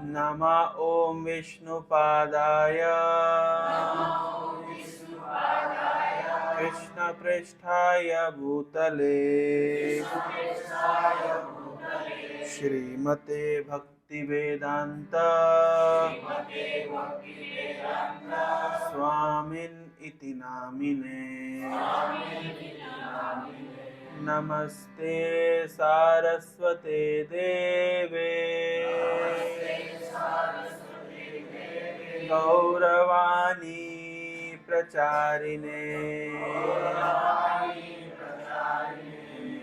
नमः ॐ विष्णुपादाय कृष्णपृष्ठाय भूतले श्रीमते भक्तिवेदांत स्वामिन् इति नामिने। नमस्ते सारस्वते देवे गौरवाणी प्रचारिणे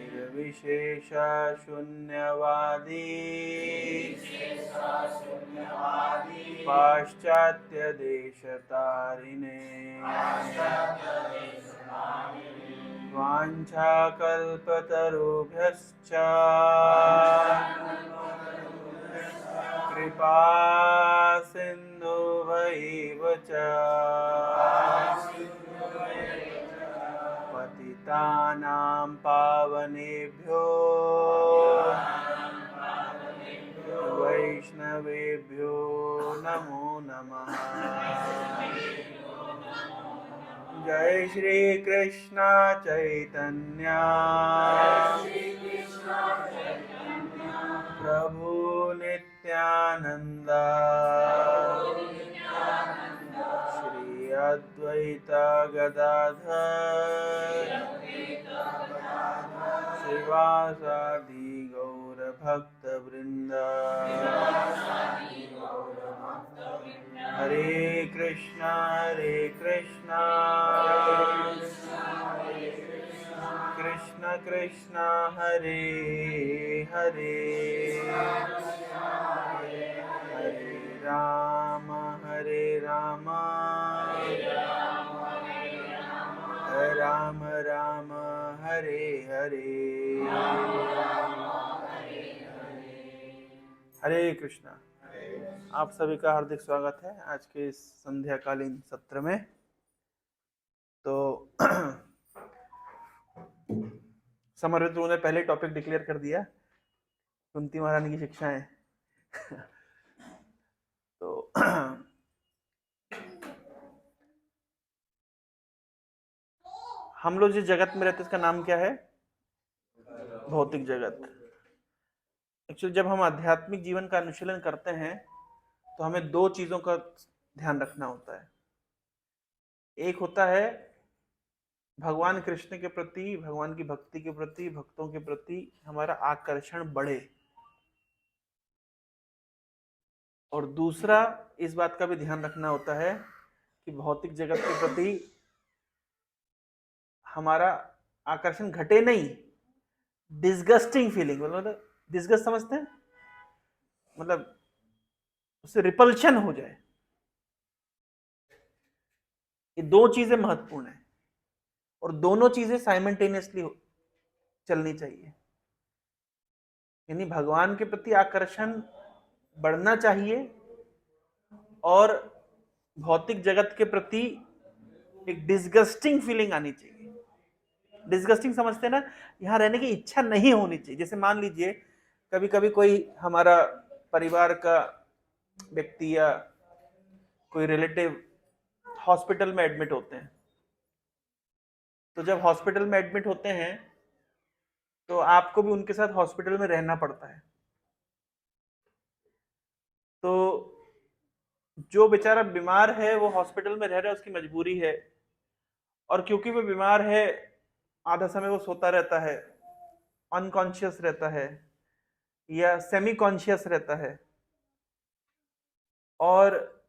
निर्विशेष शून्यवादी पाश्चात्य देशतारिणे वाञ्छाकल्पतरुभ्यश्च कृपा सिन्धुभैव च पतितानां पावनेभ्यो वैष्णवेभ्यो नमो नमः। जय श्री कृष्ण चैतन्य प्रभु नित्यानंद श्री अद्वैत गदाधर श्रीवासादि गौर भक्त वृंद। हरे कृष्णा कृष्ण कृष्ण हरे हरे हरे राम राम राम हरे हरे। हरे कृष्णा। आप सभी का हार्दिक स्वागत है आज के इस संध्याकालीन सत्र में। तो समर्पित ने पहले टॉपिक डिक्लेयर कर दिया, कुंती महारानी की शिक्षाएं। तो हम लोग जिस जगत में रहते हैं इसका नाम क्या है? भौतिक जगत। एक्चुअली जब हम आध्यात्मिक जीवन का अनुशीलन करते हैं तो हमें दो चीजों का ध्यान रखना होता है। एक होता है भगवान कृष्ण के प्रति, भगवान की भक्ति के प्रति, भक्तों के प्रति हमारा आकर्षण बढ़े, और दूसरा इस बात का भी ध्यान रखना होता है कि भौतिक जगत के प्रति हमारा आकर्षण घटे नहीं, डिस्गस्टिंग फीलिंग, मतलब डिस्गस्ट समझते हैं, मतलब उससे रिपल्शन हो जाए। ये दो चीजें महत्वपूर्ण है और दोनों चीजें साइमल्टेनियसली चलनी चाहिए। यानी भगवान के प्रति आकर्षण बढ़ना चाहिए और भौतिक जगत के प्रति एक डिस्गस्टिंग फीलिंग आनी चाहिए। डिस्गस्टिंग समझते हैं ना, यहां रहने की इच्छा नहीं होनी चाहिए। जैसे मान लीजिए कभी कभी कोई हमारा परिवार का व्यक्ति या कोई रिलेटिव हॉस्पिटल में एडमिट होते हैं, तो जब हॉस्पिटल में एडमिट होते हैं तो आपको भी उनके साथ हॉस्पिटल में रहना पड़ता है। तो जो बेचारा बीमार है वो हॉस्पिटल में रह रहा है, उसकी मजबूरी है, और क्योंकि वो बीमार है आधा समय वो सोता रहता है, अनकॉन्शियस रहता है या सेमी कॉन्शियस रहता है, और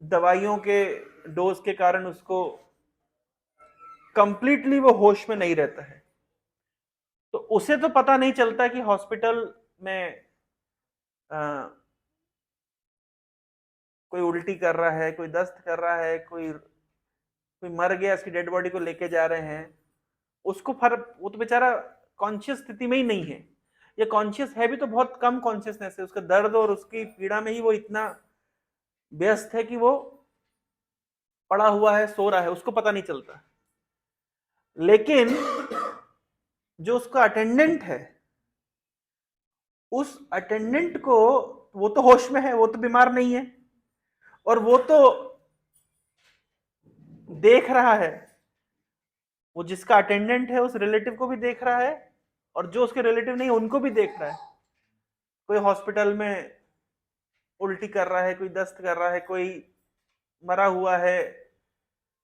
दवाइयों के डोज के कारण उसको कंप्लीटली वो होश में नहीं रहता है। तो उसे तो पता नहीं चलता कि हॉस्पिटल में कोई उल्टी कर रहा है, कोई दस्त कर रहा है, कोई मर गया, इसकी डेड बॉडी को लेके जा रहे हैं। उसको फर्क, वो तो बेचारा कॉन्शियस स्थिति में ही नहीं है, या कॉन्शियस है भी तो बहुत कम कॉन्शियसनेस है। उसका दर्द और उसकी पीड़ा में ही वो इतना व्यस्त है कि वो पड़ा हुआ है, सो रहा है, उसको पता नहीं चलता। लेकिन जो उसका अटेंडेंट है, उस अटेंडेंट को वो तो होश में है, वो तो बीमार नहीं है, और वो तो देख रहा है, वो जिसका अटेंडेंट है उस रिलेटिव को भी देख रहा है, और जो उसके रिलेटिव नहीं उनको भी देख रहा है। कोई हॉस्पिटल में उल्टी कर रहा है, कोई दस्त कर रहा है, कोई मरा हुआ है,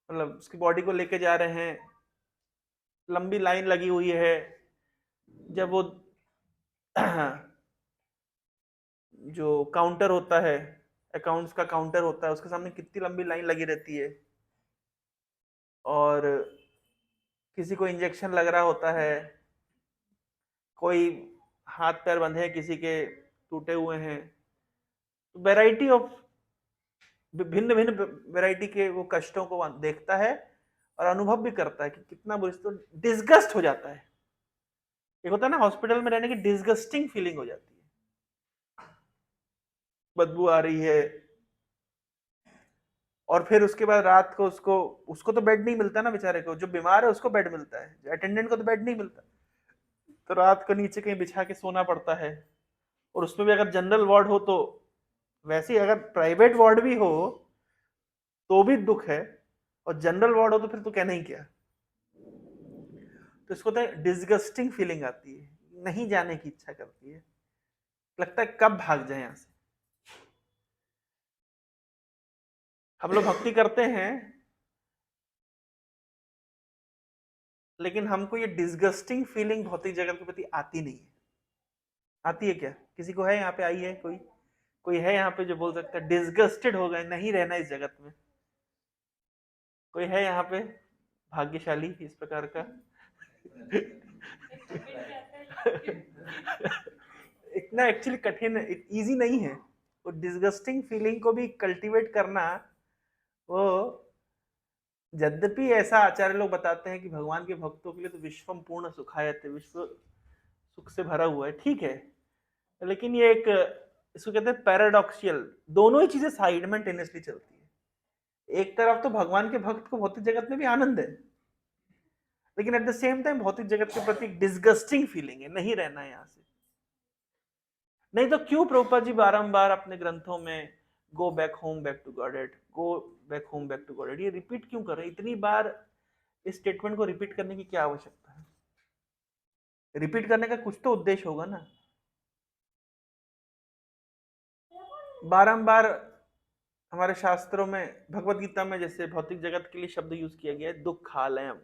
मतलब उसकी बॉडी को लेके जा रहे हैं, लंबी लाइन लगी हुई है, जब वो जो काउंटर होता है, अकाउंट्स का काउंटर होता है, उसके सामने कितनी लंबी लाइन लगी रहती है, और किसी को इंजेक्शन लग रहा होता है, कोई हाथ पैर बंधे हैं, किसी के टूटे हुए हैं, वैरायटी ऑफ भिन्न भिन्न वैरायटी के वो कष्टों को देखता है और अनुभव भी करता है कि कितना बुरी, तो डिस्गस्ट हो जाता है। एक होता है ना हॉस्पिटल में रहने की डिस्गस्टिंग फीलिंग हो जाती है, बदबू आ रही है, और फिर उसके बाद रात को उसको तो बेड नहीं मिलता ना बेचारे को, जो बीमार है उसको बेड मिलता है, जो अटेंडेंट को तो बेड नहीं मिलता, तो रात को नीचे कहीं बिछा के सोना पड़ता है। और उसमें भी अगर जनरल वार्ड हो तो, वैसे ही अगर प्राइवेट वार्ड भी हो तो भी दुख है, और जनरल वार्ड हो तो फिर तो कहना ही क्या। तो इसको तो डिस्गस्टिंग फीलिंग आती है, नहीं जाने की इच्छा करती है, लगता है कब भाग जाए यहां से। हम लोग भक्ति करते हैं, लेकिन हमको ये डिस्गस्टिंग फीलिंग भौतिक जगत के प्रति आती नहीं है। आती है क्या? किसी को है यहाँ पे? आई है कोई? कोई है यहाँ पे जो बोल सकता है डिस्गस्टेड हो गए, नहीं रहना इस जगत में? कोई है यहाँ पे भाग्यशाली इस प्रकार का? इतना एक्चुअली कठिन, इजी नहीं है वो डिस्गस्टिंग फीलिंग को भी कल्टीवेट करना। वो यद्यपि ऐसा आचार्य लोग बताते हैं कि भगवान के भक्तों के लिए तो विश्वम पूर्ण सुखायते, विश्व सुख से भरा हुआ है, ठीक है, लेकिन ये एक, इसको कहते हैं पैराडॉक्सियल, दोनों ही चीजें साइमल्टेनियसली चलती है। एक तरफ तो भगवान के भक्त को भौतिक जगत में भी आनंद है, लेकिन एट द सेम टाइम भौतिक जगत के प्रति डिस्गस्टिंग फीलिंग है, नहीं रहना है यहां से। नहीं तो क्यों प्रभुपाद जी बारंबार अपने ग्रंथों में go back home back to Godhead, go back home back to Godhead, ये रिपीट क्यों कर रहे हैं इतनी बार? इस स्टेटमेंट को रिपीट करने की क्या आवश्यकता है? रिपीट करने का कुछ तो उद्देश्य होगा ना। बारंबार हमारे शास्त्रों में, भगवत गीता में जैसे भौतिक जगत के लिए शब्द यूज किया गया है दुखालयम,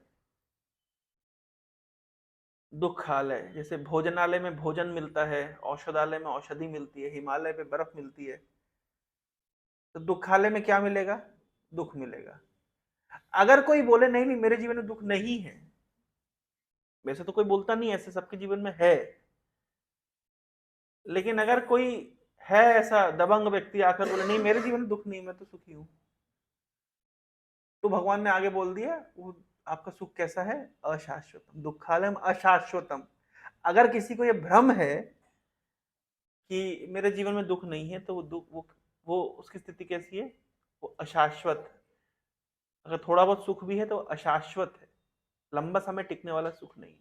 दुखालय। जैसे भोजनालय में भोजन मिलता है, औषधालय में औषधि मिलती है, हिमालय पे बर्फ मिलती है, तो दुखालय में क्या मिलेगा? दुख मिलेगा। अगर कोई बोले नहीं नहीं मेरे जीवन में दुख नहीं है, वैसे तो कोई बोलता नहीं ऐसे, सबके जीवन में है, लेकिन अगर कोई है ऐसा दबंग व्यक्ति आकर बोले नहीं मेरे जीवन में दुख नहीं, मैं तो सुखी हूं, तो भगवान ने आगे बोल दिया वो आपका सुख कैसा है? अशाश्वतम, दुखालयम अशाश्वतम। अगर किसी को यह भ्रम है कि मेरे जीवन में दुख नहीं है, तो वो दुख, वो उसकी स्थिति कैसी है? वो अशाश्वत। अगर थोड़ा बहुत सुख भी है तो अशाश्वत है, लंबा समय टिकने वाला सुख नहीं।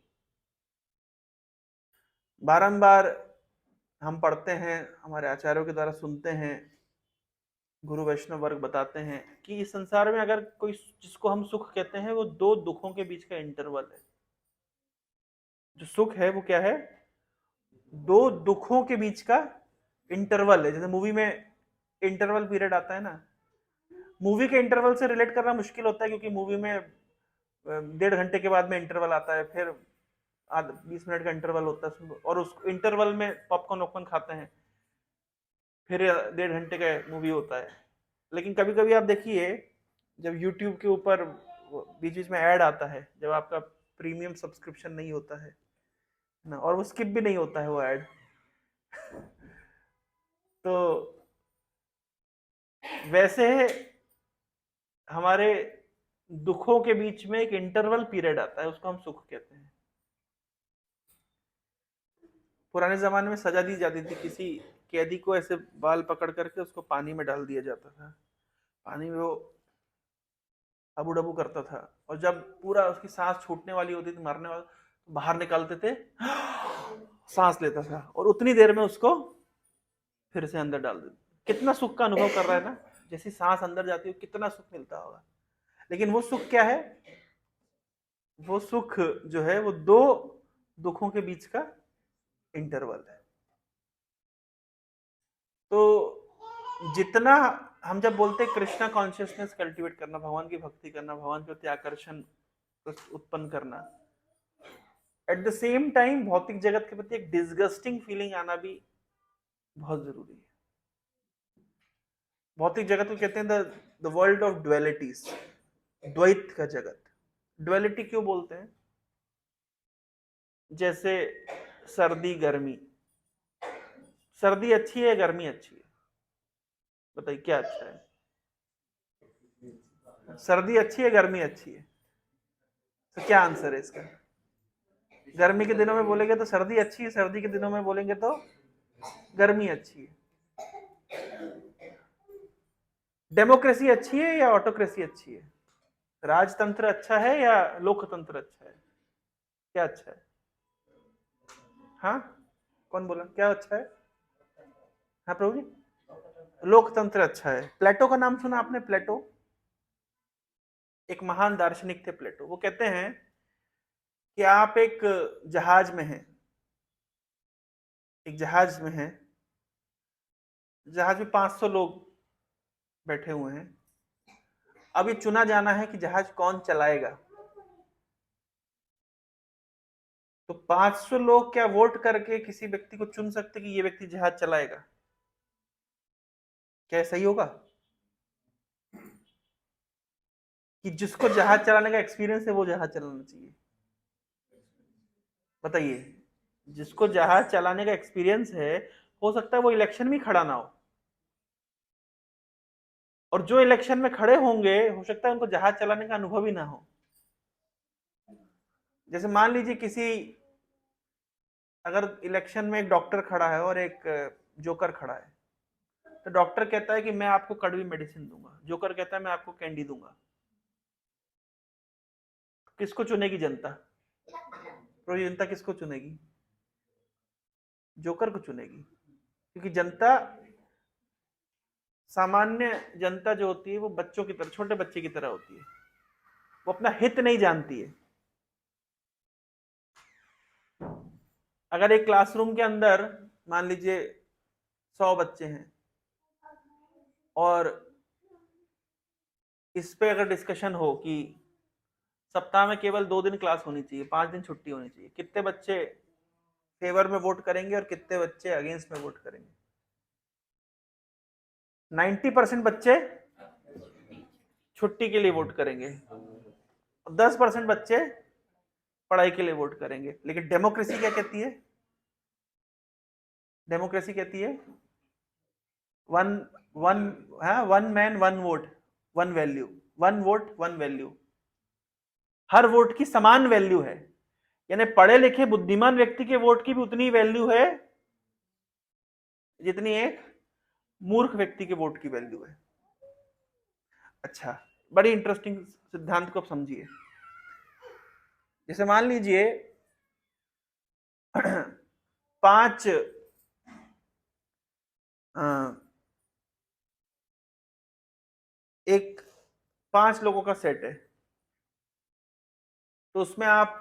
बारंबार हम पढ़ते हैं, हमारे आचार्यों के द्वारा सुनते हैं, गुरु वैष्णव वर्ग बताते हैं कि इस संसार में अगर कोई, जिसको हम सुख कहते हैं, वो दो दुखों के बीच का इंटरवल है। जो सुख है वो क्या है? दो दुखों के बीच का इंटरवल है। जैसे मूवी में इंटरवल पीरियड आता है ना, मूवी के इंटरवल से रिलेट करना मुश्किल होता है, क्योंकि मूवी में 1.5 घंटे के बाद में इंटरवल आता है, फिर 20 मिनट का इंटरवल होता है, और उस इंटरवल में पॉपकॉर्न वॉपकॉर्न खाते हैं, फिर 1.5 घंटे का मूवी होता है। लेकिन कभी कभी आप देखिए, जब यूट्यूब के ऊपर बीच बीच में ऐड आता है, जब आपका प्रीमियम सब्सक्रिप्शन नहीं होता है ना, और वो स्किप भी नहीं होता है वो ऐड, तो वैसे हमारे दुखों के बीच में एक इंटरवल पीरियड आता है, उसको हम सुख कहते हैं। पुराने जमाने में सजा दी जाती थी, किसी कैदी को ऐसे बाल पकड़ करके उसको पानी में डाल दिया जाता था, पानी में वो अबू डबू करता था, और जब पूरा उसकी सांस छूटने वाली होती थी, मरने वाला, तो बाहर निकालते थे, सांस लेता था, और उतनी देर में उसको फिर से अंदर डाल देते। कितना सुख का अनुभव कर रहा है ना, जैसी सांस अंदर जाती है कितना सुख मिलता होगा। लेकिन वो सुख क्या है? वो सुख जो है वो दो दुखों के बीच का इंटरवल है। तो जितना हम जब बोलते हैं कृष्णा कॉन्शियसनेस कल्टीवेट करना, भगवान की भक्ति करना, भगवान के प्रति आकर्षण उत्पन्न करना, एट द सेम टाइम भौतिक जगत के प्रति एक डिसगस्टिंग फीलिंग आना भी बहुत जरूरी है। भौतिक जगत को कहते हैं द वर्ल्ड ऑफ ड्वेलिटीज, द्वैत का जगत। ड्वेलिटी क्यों बोलते हैं? जैसे सर्दी गर्मी, सर्दी अच्छी है गर्मी अच्छी है? बताइए क्या अच्छा है? सर्दी अच्छी है गर्मी अच्छी है? तो क्या आंसर है इसका? गर्मी के दिनों में बोलेंगे तो सर्दी अच्छी है, सर्दी के दिनों में बोलेंगे तो गर्मी अच्छी है। डेमोक्रेसी अच्छी है या ऑटोक्रेसी अच्छी है? राजतंत्र अच्छा है या लोकतंत्र अच्छा है? क्या अच्छा है? हाँ, कौन बोला क्या अच्छा है? हाँ प्रभु जी, लोकतंत्र अच्छा है। प्लेटो का नाम सुना आपने? प्लेटो एक महान दार्शनिक थे। प्लेटो वो कहते हैं कि आप एक जहाज में हैं, एक जहाज में हैं, जहाज में 500 लोग बैठे हुए हैं। अब ये चुना जाना है कि जहाज कौन चलाएगा। तो 500 लोग क्या वोट करके किसी व्यक्ति को चुन सकते कि ये व्यक्ति जहाज चलाएगा? क्या सही होगा कि जिसको जहाज चलाने का एक्सपीरियंस है वो जहाज चलाना चाहिए? बताइए, जिसको जहाज चलाने का एक्सपीरियंस है, हो सकता है वो इलेक्शन में खड़ा ना हो, और जो इलेक्शन में खड़े होंगे हो सकता है उनको जहाज चलाने का अनुभव ही ना हो। जैसे मान लीजिए किसी, अगर इलेक्शन में एक डॉक्टर खड़ा है और एक जोकर खड़ा है, तो डॉक्टर कहता है कि मैं आपको कड़वी मेडिसिन दूंगा, जोकर कहता है मैं आपको कैंडी दूंगा। किसको चुनेगी जनता? तो जनता किसको चुनेगी? जोकर को चुनेगी, क्योंकि जनता, सामान्य जनता जो होती है वो बच्चों की तरह, छोटे बच्चे की तरह होती है, वो अपना हित नहीं जानती है। अगर एक क्लासरूम के अंदर मान लीजिए 100 बच्चे हैं और इस पे अगर डिस्कशन हो कि सप्ताह में केवल 2 दिन क्लास होनी चाहिए, 5 दिन छुट्टी होनी चाहिए, कितने बच्चे फेवर में वोट करेंगे और कितने बच्चे अगेंस्ट में वोट करेंगे? 90% बच्चे छुट्टी के लिए वोट करेंगे, 10% बच्चे पढ़ाई के लिए वोट करेंगे। लेकिन डेमोक्रेसी क्या कहती है? डेमोक्रेसी कहती है one one one man one vote one value, one vote one value. हर वोट की समान वैल्यू है, यानी पढ़े लिखे बुद्धिमान व्यक्ति के वोट की भी उतनी वैल्यू है जितनी एक मूर्ख व्यक्ति के वोट की वैल्यू है। अच्छा, बड़ी इंटरेस्टिंग सिद्धांत को आप समझिए। जैसे मान लीजिए 5 एक 5 लोगों का सेट है, तो उसमें आप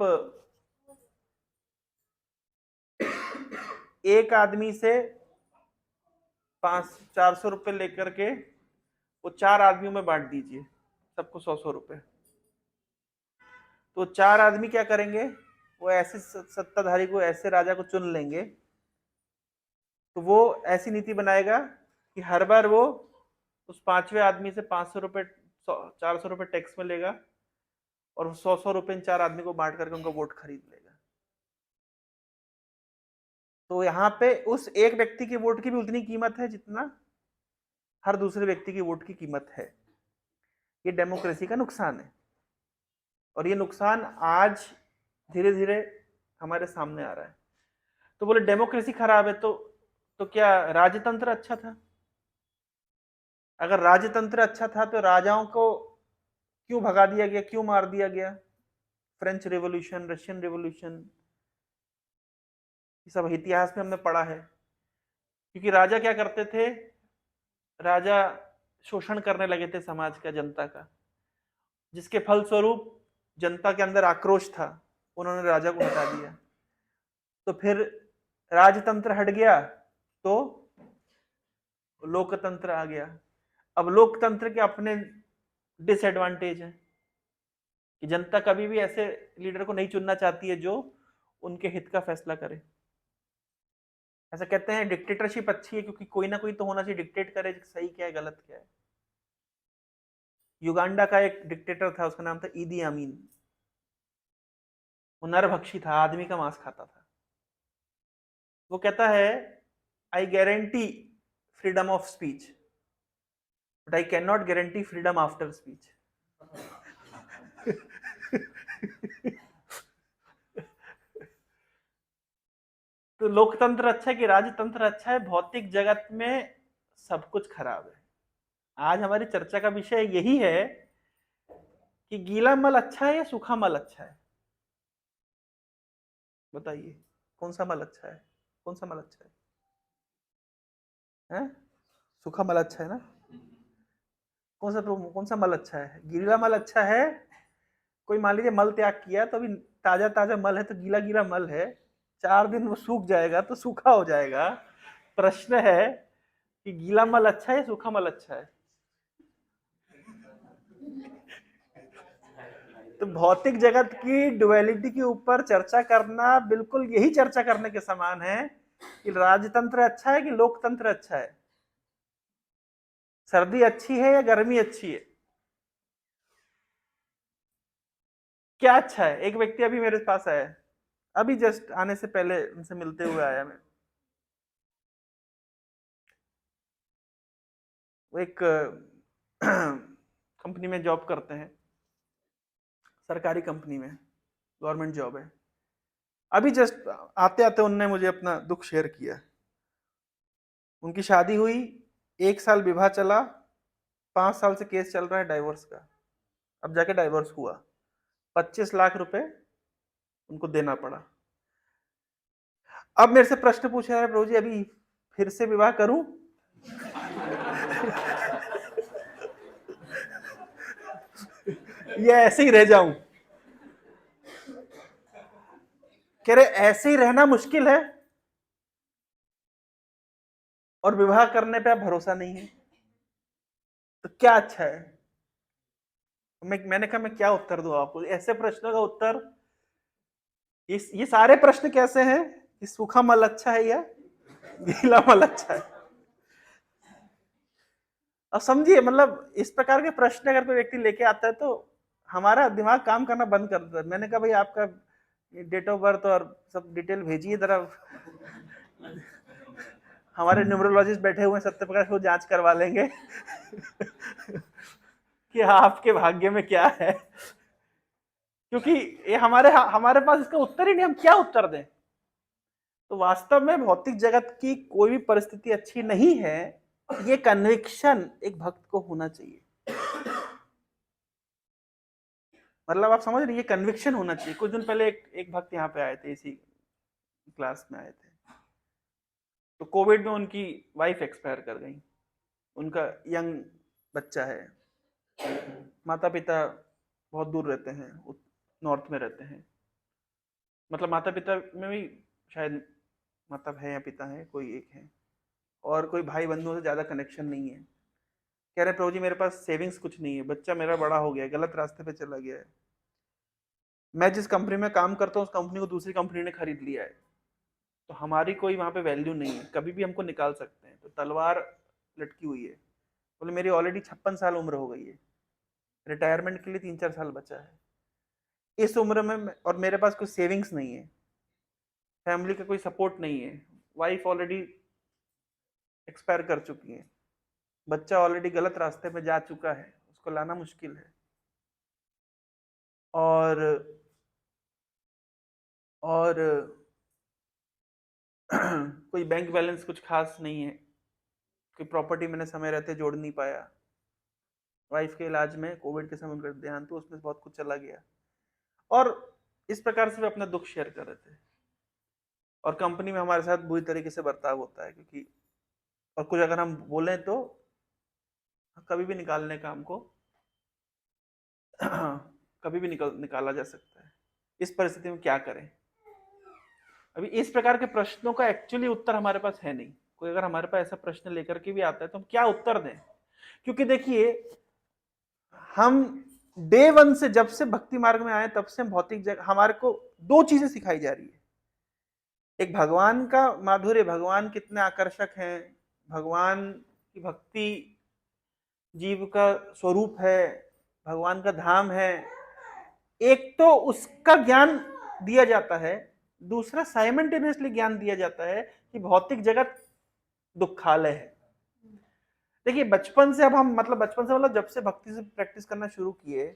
एक आदमी से 400 रुपए लेकर के वो 4 आदमियों में बांट दीजिए, सबको 100 रुपए। तो 4 आदमी क्या करेंगे, वो ऐसे सत्ताधारी को, ऐसे राजा को चुन लेंगे, तो वो ऐसी नीति बनाएगा कि हर बार वो उस 5वें आदमी से 500 रुपए 400 रुपए टैक्स में लेगा और 100 रुपए इन 4 आदमी को बांट करके उनका वोट खरीद लेगा। तो यहाँ पे उस एक व्यक्ति के वोट की भी उतनी कीमत है जितना हर दूसरे व्यक्ति की वोट की कीमत है। ये डेमोक्रेसी का नुकसान है, और ये नुकसान आज धीरे धीरे हमारे सामने आ रहा है। तो बोले डेमोक्रेसी खराब है, तो क्या राजतंत्र अच्छा था? अगर राजतंत्र अच्छा था तो राजाओं को क्यों भगा दिया गया, क्यों मार दिया गया? फ्रेंच रेवोल्यूशन, रशियन रेवोल्यूशन, ये सब इतिहास में हमने पढ़ा है। क्योंकि राजा क्या करते थे, राजा शोषण करने लगे थे समाज का, जनता का, जिसके फलस्वरूप जनता के अंदर आक्रोश था, उन्होंने राजा को हटा दिया। तो फिर राजतंत्र हट गया तो लोकतंत्र आ गया। अब लोकतंत्र के अपने डिसएडवांटेज है कि जनता कभी भी ऐसे लीडर को नहीं चुनना चाहती है जो उनके हित का फैसला करे। ऐसा कहते हैं डिक्टेटरशिप अच्छी है क्योंकि कोई ना कोई तो होना चाहिए डिक्टेट करे सही क्या है गलत क्या है। युगांडा का एक डिक्टेटर था, उसका नाम था ईदी अमीन। वो नरभक्षी था, आदमी का मांस खाता था। वो कहता है I guarantee freedom of speech but I can not guarantee freedom after speech. तो लोकतंत्र अच्छा है कि राजतंत्र अच्छा है? भौतिक जगत में सब कुछ खराब है। आज हमारी चर्चा का विषय यही है कि गीला मल अच्छा है या सूखा मल अच्छा है? बताइए कौन सा मल अच्छा है? कौन सा मल अच्छा है? सूखा मल अच्छा है ना? कौन सा मल अच्छा है? गीला मल अच्छा है? कोई मान लीजिए मल त्याग किया तो अभी ताजा ताजा मल है तो गीला गीला मल है, 4 दिन वो सूख जाएगा तो सूखा हो जाएगा। प्रश्न है कि गीला मल अच्छा है या सूखा मल अच्छा है? तो भौतिक जगत की डुअलिटी के ऊपर चर्चा करना बिल्कुल यही चर्चा करने के समान है कि राजतंत्र अच्छा है कि लोकतंत्र अच्छा है, सर्दी अच्छी है या गर्मी अच्छी है, क्या अच्छा है। एक व्यक्ति अभी मेरे पास आया, अभी जस्ट आने से पहले उनसे मिलते हुए आया मैं। वो एक कंपनी में जॉब करते हैं, सरकारी कंपनी में, गवर्नमेंट जॉब है। अभी जस्ट आते आते उनने मुझे अपना दुख शेयर किया। उनकी शादी हुई, 1 साल विवाह चला, 5 साल से केस चल रहा है डाइवोर्स का, अब जाके डाइवोर्स हुआ। 25 लाख रुपए उनको देना पड़ा। अब मेरे से प्रश्न पूछ रहा है प्रभु जी अभी फिर से विवाह करूं या ऐसे ही रह जाऊं? कह रहे ऐसे ही रहना मुश्किल है और विवाह करने पे आप भरोसा नहीं है, तो क्या अच्छा है? मैंने कहा मैं क्या उत्तर दूं आपको ऐसे प्रश्नों का उत्तर? ये सारे प्रश्न कैसे हैं कि सूखा मल अच्छा है या गीला मल अच्छा है? अब समझिए, मतलब इस प्रकार के प्रश्न अगर कोई व्यक्ति लेके आता है तो हमारा दिमाग काम करना बंद कर देता है। मैंने कहा भाई आपका डेट ऑफ बर्थ और सब डिटेल भेजिए जरा, हमारे न्यूमरोलॉजिस्ट बैठे हुए हैं सत्य प्रकाश, वो जांच करवा लेंगे कि आपके भाग्य में क्या है। क्योंकि ये हमारे हमारे पास इसका उत्तर ही नहीं, हम क्या उत्तर दें। तो वास्तव में भौतिक जगत की कोई भी परिस्थिति अच्छी नहीं है, ये कन्विक्शन एक भक्त को होना चाहिए। मतलब आप समझ रहे, ये कन्विक्शन होना चाहिए। कुछ दिन पहले एक भक्त यहाँ पे आए थे, इसी क्लास में आए थे। तो कोविड में उनकी वाइफ एक्सपायर कर गई। उनका यंग बच्चा है, माता पिता बहुत दूर रहते हैं, नॉर्थ में रहते हैं। मतलब माता पिता में भी शायद मतलब है या पिता है, कोई एक है, और कोई भाई बंधुओं से ज्यादा कनेक्शन नहीं है। कह रहे प्रभु जी मेरे पास सेविंग्स कुछ नहीं है, बच्चा मेरा बड़ा हो गया है, गलत रास्ते पे चला गया है, मैं जिस कंपनी में काम करता हूँ उस कंपनी को दूसरी कंपनी ने खरीद लिया है, तो हमारी कोई वहां पे वैल्यू नहीं है, कभी भी हमको निकाल सकते हैं, तो तलवार लटकी हुई है। बोले मेरी ऑलरेडी 56 साल उम्र हो गई है, रिटायरमेंट के लिए 3-4 साल बचा है, इस उम्र में और मेरे पास कोई सेविंग्स नहीं है, फैमिली का कोई सपोर्ट नहीं है, वाइफ ऑलरेडी एक्सपायर कर चुकी है, बच्चा ऑलरेडी गलत रास्ते में जा चुका है, उसको लाना मुश्किल है, और और कोई बैंक बैलेंस कुछ खास नहीं है, कोई प्रॉपर्टी मैंने समय रहते जोड़ नहीं पाया, वाइफ के इलाज में कोविड के समय उनका देहांत हुआ, उसमें बहुत कुछ चला गया, और इस प्रकार से वे अपना दुख शेयर कर रहे थे। और कंपनी में हमारे साथ बुरी तरीके से बर्ताव होता है, क्योंकि और कुछ अगर हम बोलें तो कभी भी निकालने का हमको कभी भी निकाला जा सकता है। इस परिस्थिति में क्या करें? अभी इस प्रकार के प्रश्नों का एक्चुअली उत्तर हमारे पास है नहीं। कोई अगर हमारे पास ऐसा प्रश्न लेकर के भी आता है तो हम क्या उत्तर दें? क्योंकि देखिए, हम डे वन से, जब से भक्ति मार्ग में आए तब से हम भौतिक जगह, हमारे को दो चीजें सिखाई जा रही है। एक भगवान का माधुर्य, भगवान कितने आकर्षक हैं, भगवान की भक्ति जीव का स्वरूप है, भगवान का धाम है। एक तो उसका ज्ञान दिया जाता है, दूसरा साइमल्टेनियसली ज्ञान दिया जाता है कि भौतिक जगत दुखालय है। देखिए, बचपन से, अब हम मतलब बचपन से मतलब जब से भक्ति से प्रैक्टिस करना शुरू किए,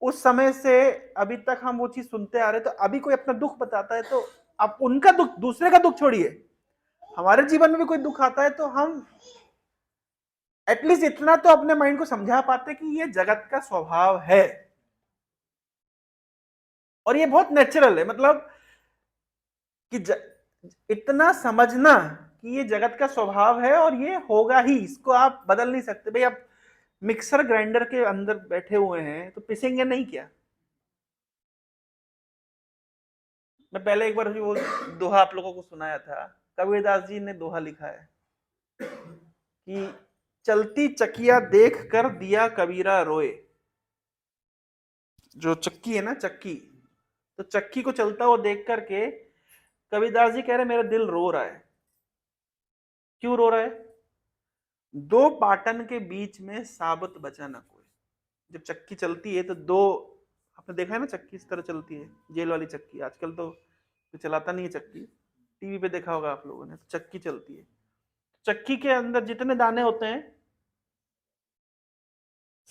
उस समय से अभी तक हम वो चीज सुनते आ रहे। तो अभी कोई अपना दुख बताता है तो अब उनका दुख, दूसरे का दुख छोड़िए, हमारे जीवन में भी कोई दुख आता है तो हम एटलीस्ट इतना तो अपने माइंड को समझा पाते कि ये जगत का स्वभाव है और ये बहुत नेचुरल है। मतलब कि इतना समझना कि ये जगत का स्वभाव है और ये होगा ही, इसको आप बदल नहीं सकते। भाई आप मिक्सर ग्राइंडर के अंदर बैठे हुए हैं तो पिसेंगे नहीं क्या? मैं पहले एक बार वो दोहा आप लोगों को सुनाया था, कबीरदास जी ने दोहा लिखा है कि चलती चकिया देख कर दिया कबीरा रोए। जो चक्की है ना, चक्की, तो चक्की को चलता हुआ देख करके कबीरदास जी कह रहे मेरा दिल रो रहा है। क्यों रो रहा है? दो पाटन के बीच में साबुत बचा ना कोई। जब चक्की चलती है तो दो, आपने देखा है ना चक्की इस तरह चलती है, जेल वाली चक्की। आजकल तो चलाता नहीं है चक्की, टीवी पे देखा होगा आप लोगों ने, तो चक्की चलती है। चक्की के अंदर जितने दाने होते हैं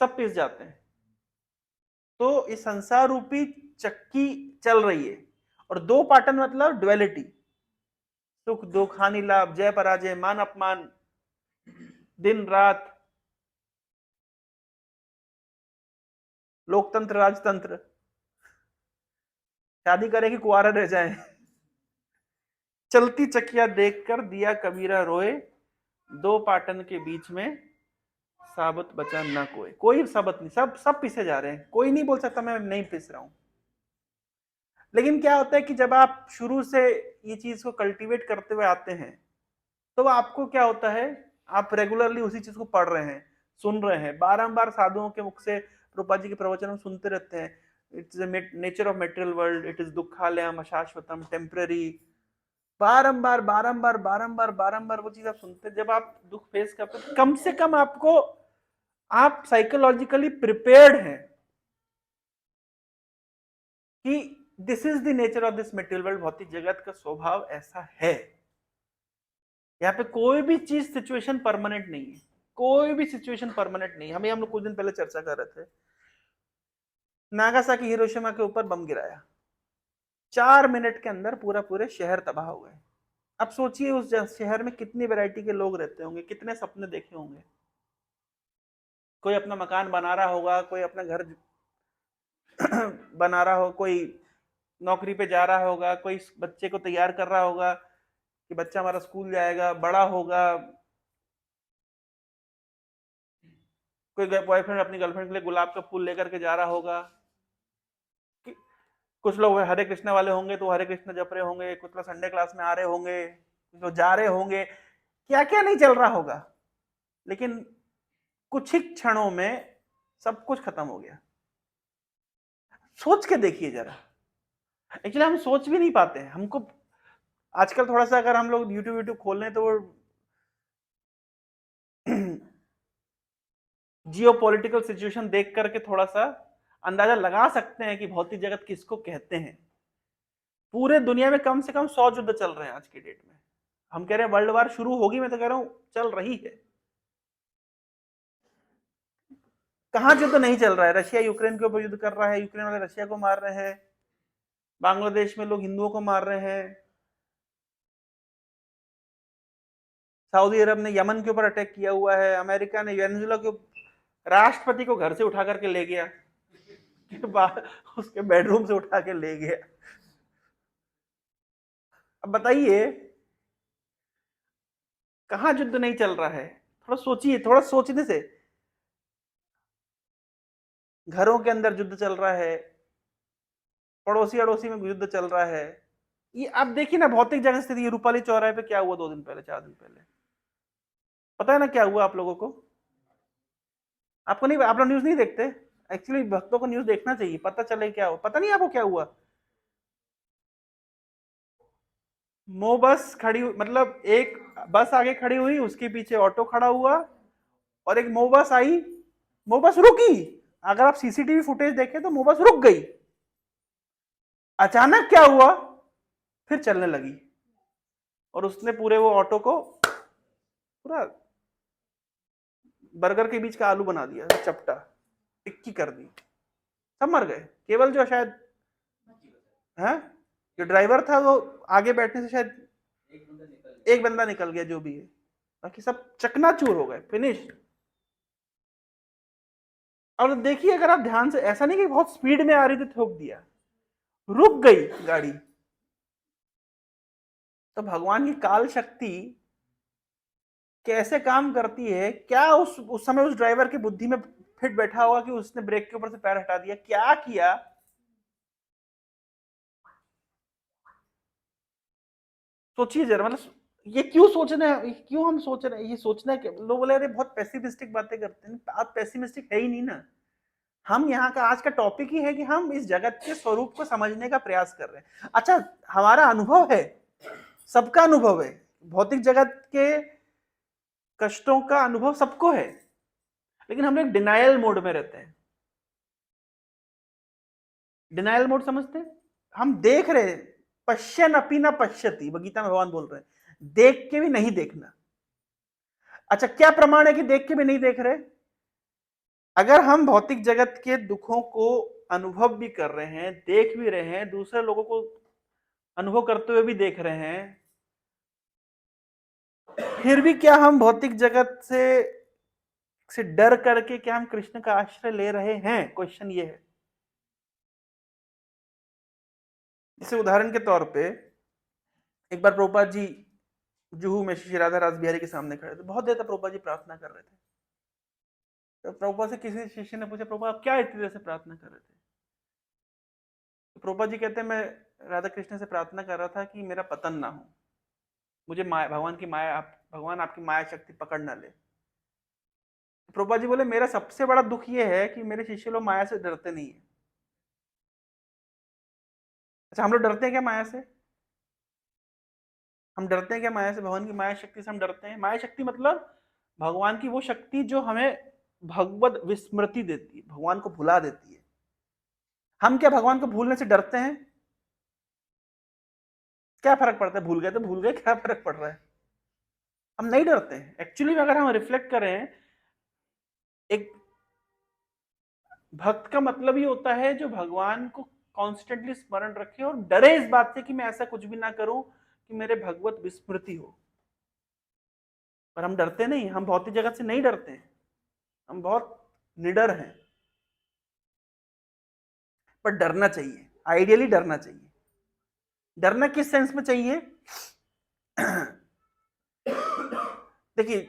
सब पिस जाते हैं। तो इस संसार रूपी चक्की चल रही है और दो पाटन मतलब ड्युअलिटी, सुख दुख हानि लाभ जय पराजय मान अपमान, दिन रात, लोकतंत्र राजतंत्र, शादी करें कि कुआरा रह जाए। चलती चकिया देखकर दिया कबीरा रोए, दो पाटन के बीच में साबत बचा ना कोई। कोई साबत नहीं, सब सब पिसे जा रहे हैं। कोई नहीं बोल सकता मैं नहीं पिस रहा हूं। लेकिन क्या होता है कि जब आप शुरू से ये चीज को कल्टीवेट करते हुए आते हैं तो आपको क्या होता है, आप रेगुलरली उसी चीज को पढ़ रहे हैं, सुन रहे हैं, बारंबार साधुओं के मुख से रूपा जी के प्रवचन हम सुनते रहते हैं। It's nature of material world, it is दुखालयम अशाश्वतम टेम्पररी। बारंबार बारंबार बारंबार बारंबार वो चीज आप सुनते हैं। जब आप दुख फेस करते हैं, कम से कम आपको, आप साइकोलॉजिकली प्रिपेयर्ड हैं कि this is the nature of this material world, भौतिक जगत का स्वभाव ऐसा है। यहाँ पे कोई भी चीज सिचुएशन परमानेंट नहीं है, कोई भी सिचुएशन परमानेंट नहीं है। हम लोग कुछ दिन पहले चर्चा कर रहे थे, नागासाकी हिरोशिमा के ऊपर बम गिराया, 4 मिनट के अंदर पूरा पूरे शहर तबाह हो गए। अब सोचिए उस शहर में कितनी वैरायटी के लोग रहते होंगे, कितने सपने देखे होंगे। कोई अपना मकान बना रहा होगा, कोई अपना घर बना रहा हो, कोई नौकरी पे जा रहा होगा, कोई बच्चे को तैयार कर रहा होगा कि बच्चा हमारा स्कूल जाएगा, बड़ा होगा। कोई बॉयफ्रेंड अपनी गर्लफ्रेंड के लिए गुलाब का फूल लेकर के जा रहा होगा। कुछ लोग हरे कृष्णा वाले होंगे तो हरे कृष्णा जप रहे होंगे, कुछ लोग संडे क्लास में आ रहे होंगे, कुछ लोग जा रहे होंगे, क्या क्या नहीं चल रहा होगा। लेकिन कुछ ही क्षणों में सब कुछ खत्म हो गया। सोच के देखिए जरा, एक्चुअली हम सोच भी नहीं पाते हैं। हमको आजकल थोड़ा सा अगर हम लोग यूट्यूब यूट्यूब खोल लें तो वो जियो पॉलिटिकल सिचुएशन देख करके थोड़ा सा अंदाजा लगा सकते हैं कि भौतिक जगत किसको कहते हैं। पूरे दुनिया में कम से कम 100 युद्ध चल रहे हैं आज की डेट में। हम कह रहे हैं वर्ल्ड वार शुरू होगी, मैं तो कह रहा हूं चल रही है। कहां युद्ध नहीं चल रहा है? रशिया यूक्रेन के ऊपर युद्ध कर रहा है, यूक्रेन वाले रशिया को मार रहे हैं, बांग्लादेश में लोग हिंदुओं को मार रहे हैं, सऊदी अरब ने यमन के ऊपर अटैक किया हुआ है, अमेरिका ने वेनेजुएला के राष्ट्रपति को घर से उठा करके ले गया, उसके बेडरूम से उठा के ले गया। अब बताइए, कहां युद्ध नहीं चल रहा है? थोड़ा सोचिए, थोड़ा सोचने से। घरों के अंदर युद्ध चल रहा है, पड़ोसी अड़ोसी में युद्ध चल रहा है। ये आप देखिए ना, भौतिक जगत स्थिति। रूपाली चौराहे पे क्या हुआ 2 दिन पहले, 4 दिन पहले? पता है ना क्या हुआ आप लोगों को? आपको नहीं, आप लोग न्यूज नहीं देखते? एक्चुअली भक्तों को न्यूज देखना चाहिए, पता चले क्या हो। पता नहीं आपको क्या हुआ? मो बस खड़ी मतलब एक बस आगे खड़ी हुई, उसके पीछे ऑटो खड़ा हुआ, और एक मो बस आई, मो बस रुकी। अगर आप सीसीटीवी फुटेज देखें तो मो बस रुक गई। अचानक क्या हुआ, फिर चलने लगी, और उसने पूरे वो ऑटो को पूरा बर्गर के बीच का आलू बना दिया, चपटा टिक्की कर दी। सब मर गए, केवल जो शायद है, जो ड्राइवर था वो आगे बैठने से शायद एक बंदा निकल गया, जो भी है, बाकी सब चकनाचूर हो गए, फिनिश। और देखिए, अगर आप ध्यान से, ऐसा नहीं कि बहुत स्पीड में आ रही थी ठोक दिया, रुक गई गाड़ी। तो भगवान की काल शक्ति कैसे काम करती है, क्या उस समय उस ड्राइवर की बुद्धि में फिट बैठा होगा कि उसने ब्रेक के ऊपर से पैर हटा दिया, क्या किया? सोचिए जरा, मतलब ये क्यों सोचना है, क्यों हम सोच रहे हैं ये सोचना है कि लोग बोले अरे बहुत पेसिमिस्टिक बातें करते हैं। आप पेसिमिस्टिक है ही नहीं ना। हम यहाँ का आज का टॉपिक ही है कि हम इस जगत के स्वरूप को समझने का प्रयास कर रहे हैं। अच्छा, हमारा अनुभव है, सबका अनुभव है, भौतिक जगत के कष्टों का अनुभव सबको है, लेकिन हम एक डिनायल मोड में रहते हैं। डिनायल मोड समझते हैं? हम देख रहे हैं, पश्यन अपी न पश्यति, गीता में भगवान बोल रहे हैं, देख के भी नहीं देखना। अच्छा, क्या प्रमाण है कि देख के भी नहीं देख रहे? अगर हम भौतिक जगत के दुखों को अनुभव भी कर रहे हैं, देख भी रहे हैं, दूसरे लोगों को अनुभव करते हुए भी देख रहे हैं, फिर भी क्या हम भौतिक जगत से डर करके क्या हम कृष्ण का आश्रय ले रहे हैं? क्वेश्चन ये है। जैसे उदाहरण के तौर पे, एक बार प्रभुपाद जी जुहू में श्री राधा रास बिहारी के सामने खड़े थे, बहुत देर तक प्रभुपाद जी प्रार्थना कर रहे थे। तो प्रभुपाद से किसी शिष्य ने पूछा, प्रभुपाद आप क्या इतनी देर से प्रार्थना कर रहे थे? तो प्रभुपाद जी कहते हैं, मैं राधा कृष्ण से प्रार्थना कर रहा था कि मेरा पतन ना हो, मुझे माया, भगवान की माया, भगवान आपकी माया शक्ति पकड़ ना ले। तो प्रभुपाद जी बोले, मेरा सबसे बड़ा दुख ये है कि मेरे शिष्य लोग माया से डरते नहीं है। अच्छा, हम लोग डरते हैं क्या माया से? हम डरते हैं क्या माया से? भगवान की माया शक्ति से हम डरते हैं? माया शक्ति मतलब भगवान की वो शक्ति जो हमें भगवत विस्मृति देती है, भगवान को भुला देती है। हम क्या भगवान को भूलने से डरते हैं? क्या फर्क पड़ता है, भूल गए तो भूल गए, क्या फर्क पड़ रहा है? हम नहीं डरते हैं। एक्चुअली अगर हम रिफ्लेक्ट करें, एक भक्त का मतलब ही होता है जो भगवान को कॉन्स्टेंटली स्मरण रखे और डरे इस बात से कि मैं ऐसा कुछ भी ना करूं कि मेरे भगवत विस्मृति हो। पर हम डरते नहीं, हम भौतिक जगत से नहीं डरते हैं, हम बहुत निडर हैं। पर डरना चाहिए, आइडियली डरना चाहिए। डरना किस सेंस में चाहिए? देखिए,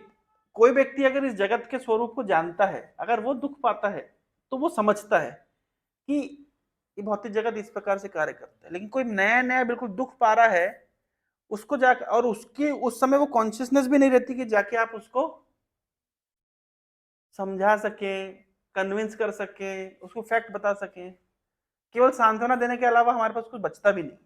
कोई व्यक्ति अगर इस जगत के स्वरूप को जानता है, अगर वो दुख पाता है, तो वो समझता है कि ये भौतिक जगत इस प्रकार से कार्य करता है। लेकिन कोई नया नया बिल्कुल दुख पा रहा है, उसको जाकर, और उसकी उस समय वो कॉन्शियसनेस भी नहीं रहती कि जाके आप उसको समझा सकें, कन्विंस कर सकें, उसको फैक्ट बता सकें। केवल सांत्वना देने के अलावा हमारे पास कुछ बचता भी नहीं।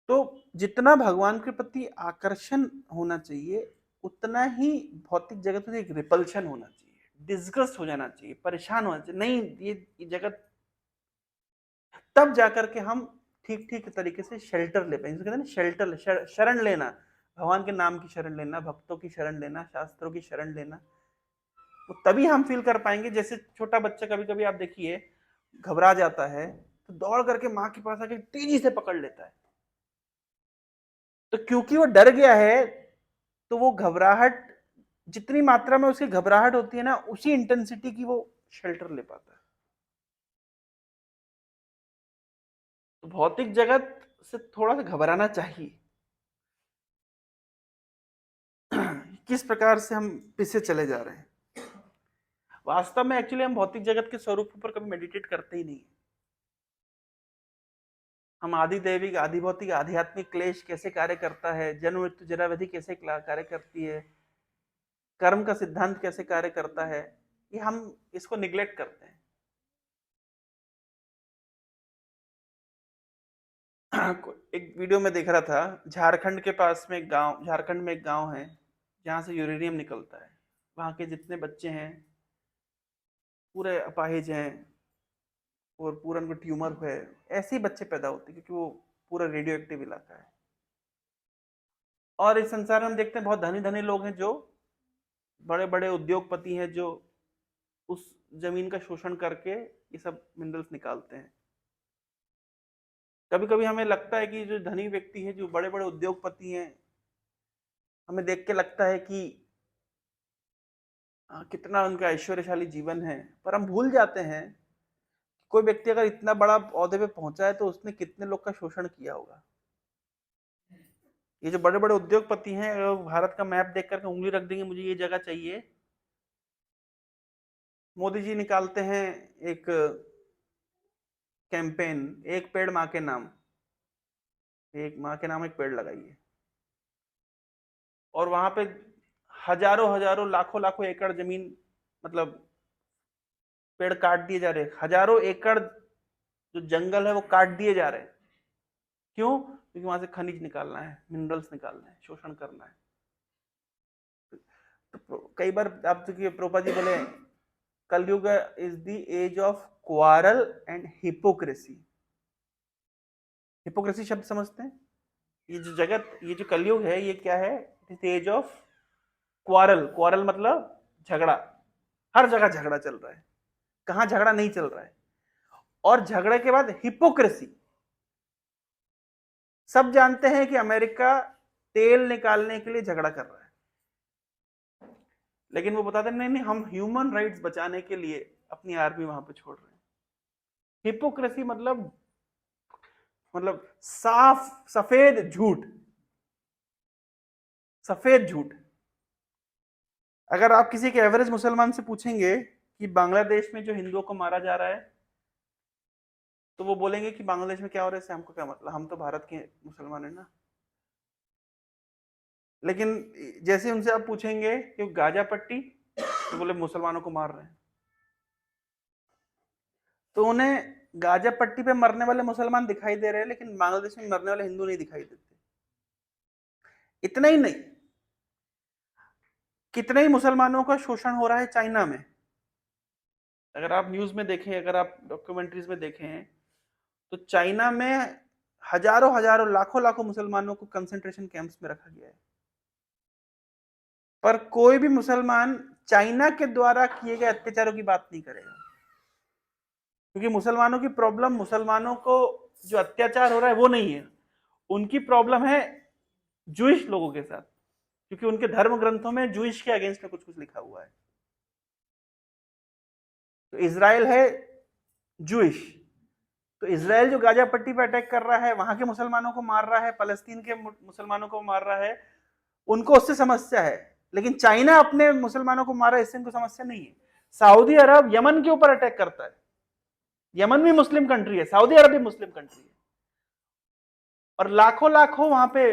तो जितना भगवान के प्रति आकर्षण होना चाहिए, उतना ही भौतिक जगत में एक रिपल्शन होना चाहिए, डिस्गस्ट हो जाना चाहिए, परेशान होना चाहिए। नहीं, ये जगत, तब जाकर के हम ठीक ठीक तरीके से शेल्टर ले पाएंगे। कहते हैं ना, शेल्टर, शरण लेना, भगवान के नाम की शरण लेना, भक्तों की शरण लेना, शास्त्रों की शरण लेना, तो तभी हम फील कर पाएंगे। जैसे छोटा बच्चा कभी कभी आप देखिए घबरा जाता है, तो दौड़ करके माँ के पास आके तेजी से पकड़ लेता है। तो क्योंकि वो डर गया है, तो वो घबराहट, जितनी मात्रा में उसकी घबराहट होती है ना, उसी इंटेंसिटी की वो शेल्टर ले पाता है। तो भौतिक जगत से थोड़ा सा घबराना चाहिए। किस प्रकार से हम पीछे चले जा रहे हैं। वास्तव में एक्चुअली हम भौतिक जगत के स्वरूप पर कभी मेडिटेट करते ही नहीं। हम आदि दैविक, आदि भौतिक, आध्यात्मिक क्लेश कैसे कार्य करता है, जन्म मृत्यु जरा विधि कैसे कार्य करती है, कर्म का सिद्धांत कैसे कार्य करता है, ये हम इसको निग्लेक्ट करते हैं। एक वीडियो में देख रहा था, झारखंड के पास में एक गांव, झारखंड में एक गांव है जहां से यूरेनियम निकलता है। वहां के जितने बच्चे हैं पूरे अपाहिज हैं और पूरा उनको ट्यूमर है, ऐसे ही बच्चे पैदा होते हैं क्योंकि वो पूरा रेडियो एक्टिव इलाका है। और इस संसार में हम देखते हैं बहुत धनी धनी लोग हैं, जो बड़े बड़े उद्योगपति हैं, जो उस जमीन का शोषण करके ये सब मिनरल्स निकालते हैं। कभी कभी हमें लगता है कि जो धनी व्यक्ति है, जो बड़े बड़े उद्योगपति हैं, हमें देख के लगता है कि कितना उनका ऐश्वर्यशाली जीवन है, पर हम भूल जाते हैं कोई व्यक्ति अगर इतना बड़ा ओहदे पे पहुंचा है तो उसने कितने लोग का शोषण किया होगा। ये जो बड़े बड़े उद्योगपति हैं, भारत का मैप देख करके उंगली रख देंगे मुझे ये जगह चाहिए, मोदी जी निकालते हैं एक कैंपेन, एक पेड़ मां के नाम, एक मां के नाम एक पेड़ लगाइए, और वहां पे हजारों हजारों लाखों लाखों एकड़ जमीन, मतलब पेड़ काट दिए जा रहे हैं। हजारों एकड़ जो जंगल है वो काट दिए जा रहे हैं। क्यों? क्योंकि वहां से खनिज निकालना है, मिनरल्स निकालना है, शोषण करना है। तो कई बार आप देखिए प्रोपा जी बोले Kalyug is the age of quarrel and hypocrisy. Hypocrisy शब्द समझते हैं? ये जो जगत, ये जो कलयुग है, ये क्या है? It is age of quarrel. Quarrel मतलब झगड़ा। हर जगह झगड़ा चल रहा है, कहां झगड़ा नहीं चल रहा है। और झगड़े के बाद हिपोक्रेसी। सब जानते हैं कि अमेरिका तेल निकालने के लिए झगड़ा कर रहा है, लेकिन वो बताते नहीं नहीं हम ह्यूमन राइट्स बचाने के लिए अपनी आर्मी वहां पे छोड़ रहे हैं। हिपोक्रेसी मतलब साफ सफेद झूठ, सफेद झूठ। अगर आप किसी के एवरेज मुसलमान से पूछेंगे कि बांग्लादेश में जो हिंदुओं को मारा जा रहा है, तो वो बोलेंगे कि बांग्लादेश में क्या हो रहा है इससे हमको क्या मतलब, हम तो भारत के मुसलमान है ना। लेकिन जैसे उनसे आप पूछेंगे कि गाजा पट्टी, तो बोले मुसलमानों को मार रहे हैं। तो उन्हें गाजा पट्टी पे मरने वाले मुसलमान दिखाई दे रहे हैं, लेकिन बांग्लादेश में मरने वाले हिंदू नहीं दिखाई देते। इतना ही नहीं, कितने ही मुसलमानों का शोषण हो रहा है चाइना में। अगर आप न्यूज में देखें, अगर आप डॉक्यूमेंट्रीज में देखें, तो चाइना में हजारों हजारों लाखों लाखों मुसलमानों को कंसंट्रेशन कैंप्स में रखा गया है। पर कोई भी मुसलमान चाइना के द्वारा किए गए अत्याचारों की बात नहीं करेगा, क्योंकि मुसलमानों की प्रॉब्लम, मुसलमानों को जो अत्याचार हो रहा है वो नहीं है, उनकी प्रॉब्लम है जूइश लोगों के साथ, क्योंकि उनके धर्म ग्रंथों में जूइश के अगेंस्ट में कुछ कुछ लिखा हुआ है। तो इजराइल है जूइश, तो इजराइल जो गाजा पट्टी पर अटैक कर रहा है, वहां के मुसलमानों को मार रहा है, फलस्तीन के मुसलमानों को मार रहा है, उनको उससे समस्या है। लेकिन चाइना अपने मुसलमानों को मारा, इससे उनको समस्या नहीं है। सऊदी अरब यमन के ऊपर अटैक करता है, यमन भी मुस्लिम कंट्री है, सऊदी अरब भी मुस्लिम कंट्री है, और लाखों लाखों वहां पे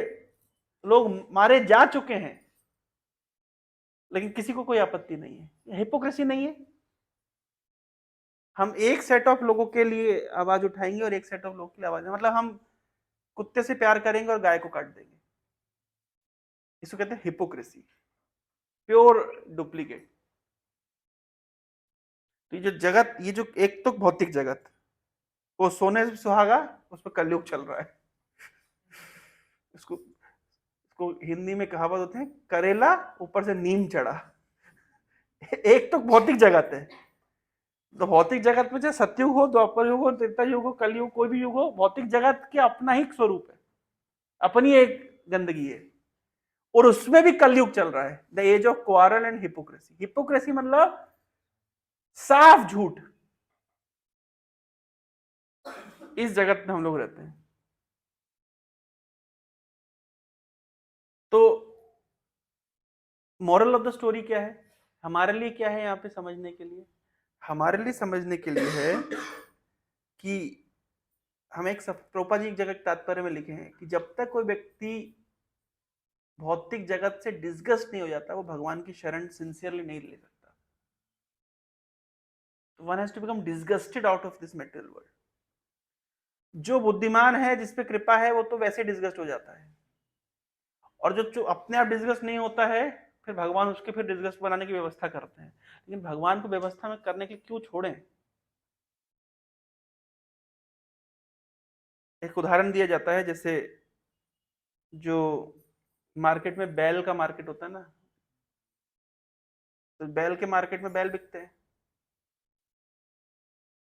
लोग मारे जा चुके हैं, लेकिन किसी को कोई आपत्ति नहीं है। हिपोक्रेसी नहीं है? हम एक सेट ऑफ लोगों के लिए आवाज उठाएंगे और एक सेट ऑफ लोगों के लिए आवाज, मतलब हम कुत्ते से प्यार करेंगे और गाय को काट देंगे। इसको कहते हैं हिपोक्रेसी, प्योर डुप्लीकेट। तो ये जो जगत, ये जो एक तो भौतिक जगत, वो सोने से सुहागा, उस पर कलयुग चल रहा है। इसको इसको हिंदी में कहावत होते हैं, करेला ऊपर से नीम चढ़ा। एक तो भौतिक जगत है, तो भौतिक जगत में चाहे सतयुग हो, द्वापर युग हो, त्रेता युग हो, कलयुग, कोई भी युग हो, भौतिक जगत के अपना ही स्वरूप है, अपनी एक गंदगी है, और उसमें भी कलयुग चल रहा है, the age of quarrel and hypocrisy. Hypocrisy मतलब साफ झूठ। इस जगत में हम लोग रहते हैं। तो मॉरल ऑफ द स्टोरी क्या है, हमारे लिए क्या है यहाँ पे समझने के लिए? हमारे लिए समझने के लिए है कि हम एक प्रभुपा जी एक जगह तात्पर्य में लिखे हैं कि जब तक कोई व्यक्ति भौतिक जगत से डिस्गस्ट नहीं हो जाता, वो भगवान की शरण सिंसियरली नहीं ले सकता। One has to become disgusted out of this material world. जो बुद्धिमान है, जिसपे कृपा है, वो तो वैसे डिस्गस्ट हो जाता है, और जो अपने आप डिस्गस्ट नहीं होता है, फिर भगवान उसके फिर डिस्गस्ट बनाने की व्यवस्था करते हैं। लेकिन भगवान को व्यवस्था में करने के लिए क्यों छोड़ें? एक उदाहरण दिया जाता है, जैसे जो मार्केट में बैल का मार्केट होता है ना, तो बैल के मार्केट में बैल बिकते हैं।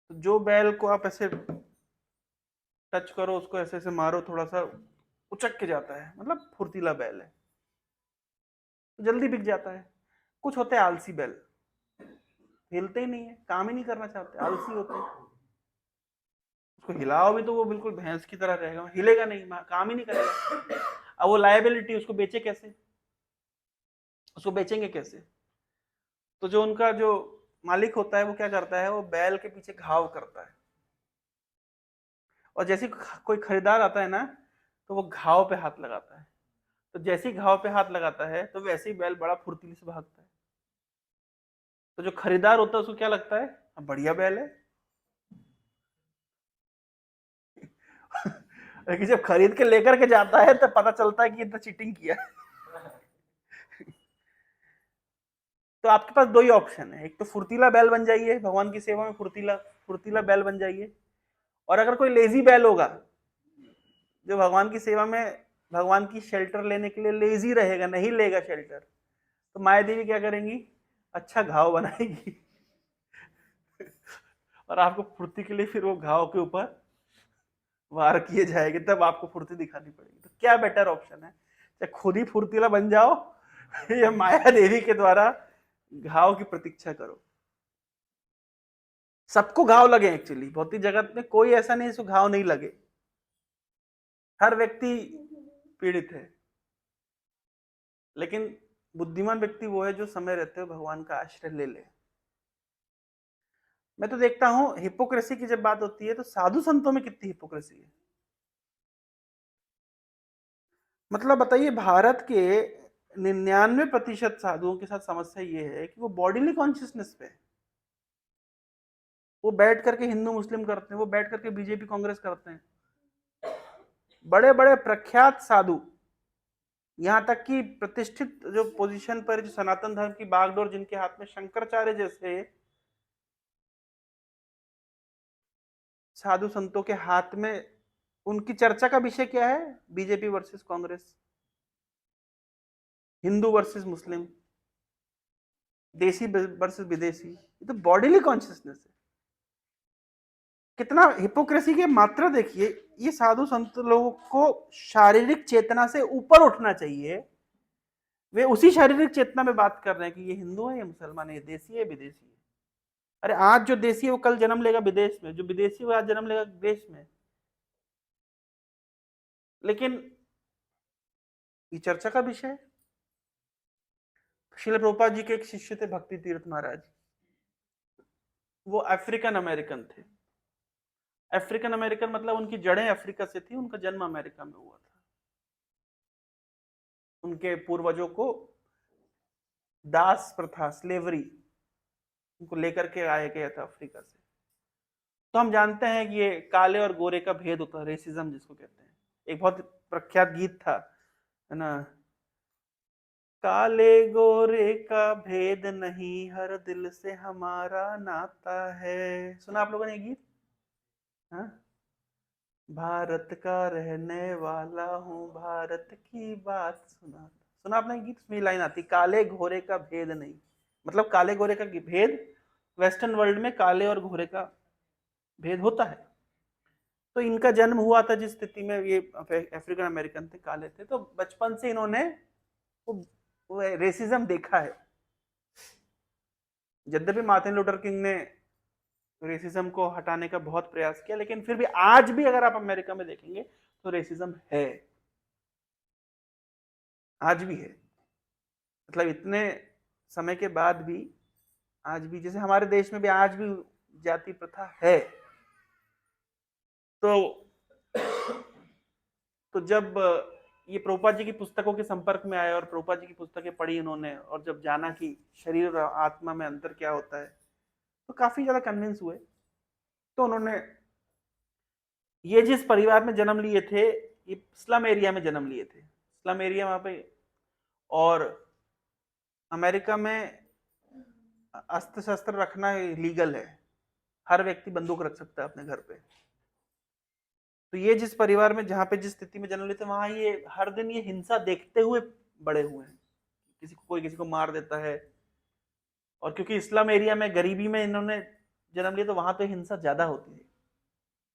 तो जो बैल को आप ऐसे टच करो, उसको ऐसे ऐसे मारो, थोड़ा सा उचक के जाता है, मतलब फुर्तीला बैल है, तो जल्दी बिक जाता है। कुछ होते हैं आलसी बैल, हिलते ही नहीं है, काम ही नहीं करना चाहते, आलसी होते हैं। उसको हिलाओ भी तो वो बिल्कुल भैंस की तरह रहेगा, हिलेगा नहीं, काम ही नहीं करेगा। अब वो लायबिलिटी, उसको बेचे कैसे? उसको बेचेंगे कैसे? तो जो उनका जो मालिक होता है, वो क्या करता है, वो बैल के पीछे घाव करता है, और जैसे कोई खरीदार आता है ना, तो वो घाव पे हाथ लगाता है। तो जैसे ही घाव पे हाथ लगाता है, तो वैसे ही बैल बड़ा फुर्तीले से भागता है। तो जो खरीदार होता है, उसको क्या लगता है, बढ़िया बैल है। लेकिन जब खरीद के लेकर के जाता है, तो पता चलता है कि इतना चीटिंग किया। तो आपके पास दो ही ऑप्शन है, एक तो फुर्तीला बैल बन जाइए, भगवान की सेवा में फुर्तीला फुर्तीला बैल बन जाइए। और अगर कोई लेजी बैल होगा, जो भगवान की सेवा में, भगवान की शेल्टर लेने के लिए लेजी रहेगा, नहीं लेगा शेल्टर, तो माया देवी क्या करेंगी, अच्छा घाव बनाएगी, और आपको फुर्ती के लिए फिर वो घाव के ऊपर वार किए जाएंगे, तब आपको फुर्ती दिखानी पड़ेगी। तो क्या बेटर ऑप्शन है, चाहे खुद ही फुर्तीला बन जाओ, या माया देवी के द्वारा घाव की प्रतीक्षा करो। सबको घाव लगे, एक्चुअली भौतिक जगत में कोई ऐसा नहीं जिसको घाव नहीं लगे, हर व्यक्ति पीड़ित है। लेकिन बुद्धिमान व्यक्ति वो है जो समय रहते हुए भगवान का आश्रय ले ले। मैं तो देखता हूं, हिपोक्रेसी की जब बात होती है, तो साधु संतों में कितनी हिपोक्रेसी है। मतलब बताइए, भारत के 99% साधुओं के साथ समस्या ये है कि वो बॉडीली कॉन्शियसनेस पे, वो बैठ करके हिंदू मुस्लिम करते हैं, वो बैठ करके बीजेपी कांग्रेस करते हैं। बड़े बड़े प्रख्यात साधु, यहां तक कि प्रतिष्ठित जो पोजीशन पर, जो सनातन धर्म की बागडोर जिनके हाथ में, शंकराचार्य जैसे साधु संतों के हाथ में, उनकी चर्चा का विषय क्या है, BJP versus Congress, Hindu versus Muslim, देसी वर्सेस विदेशी। ये तो बॉडीली कॉन्शियसनेस है। कितना हिपोक्रेसी की मात्रा देखिए। ये साधु संत लोगों को शारीरिक चेतना से ऊपर उठना चाहिए, वे उसी शारीरिक चेतना में बात कर रहे हैं कि ये हिंदू है, ये मुसलमान है, ये देसी है, विदेशी है। अरे आज जो देसी है वो कल जन्म लेगा विदेश में, जो विदेशी वो आज जन्म लेगा देश में। लेकिन ये चर्चा का विषय है। श्रील प्रभुपाद जी के एक शिष्य थे, भक्ति तीर्थ महाराज, वो अफ्रीकन अमेरिकन थे। अफ्रीकन अमेरिकन मतलब उनकी जड़ें अफ्रीका से थी, उनका जन्म अमेरिका में हुआ था। उनके पूर्वजों को दास प्रथा, स्लेवरी, उनको लेकर के आया गया था अफ्रीका से। तो हम जानते हैं कि ये काले और गोरे का भेद होता है, रेसिज्म जिसको कहते हैं। एक बहुत प्रख्यात गीत था, है ना, काले गोरे का भेद नहीं, हर दिल से हमारा नाता है। सुना आप लोगों ने ये गीत? हाँ, भारत का रहने वाला हूँ, भारत की बात सुना। सुना आपने गीत? उसमें लाइन आती, काले घोरे का भेद नहीं, मतलब काले गोरे का भेद, वेस्टर्न वर्ल्ड में काले और घोरे का भेद होता है। तो इनका जन्म हुआ था जिस स्थिति में, ये अफ्रीकन अमेरिकन थे, काले थे, तो बचपन से इन्होंने वो रेसिज्म देखा है। यद्यपि मार्टिन लूथर किंग ने रेसिज्म को हटाने का बहुत प्रयास किया, लेकिन फिर भी आज भी अगर आप अमेरिका में देखेंगे तो रेसिज्म है, आज भी है। मतलब इतने समय के बाद भी आज भी, जैसे हमारे देश में भी आज भी जाति प्रथा है, तो जब ये प्रभुपाद जी की पुस्तकों के संपर्क में आए और प्रभुपाद जी की पुस्तकें पढ़ी इन्होंने, और जब जाना कि शरीर और आत्मा में अंतर क्या होता है, तो काफी ज्यादा कन्विंस हुए। तो उन्होंने ये जिस परिवार में जन्म लिए थे, ये स्लम एरिया में जन्म लिए थे, स्लम एरिया वहां पे, और अमेरिका में अस्त्र शस्त्र रखना लीगल है, हर व्यक्ति बंदूक रख सकता है अपने घर पे। तो ये जिस परिवार में, जहां पे जिस स्थिति में जन्म लिए थे, वहां ये हर दिन ये हिंसा देखते हुए बड़े हुए हैं, कोई किसी को मार देता है। और क्योंकि इस्लाम एरिया में गरीबी में इन्होंने जन्म लिया, तो वहां तो हिंसा ज्यादा होती है।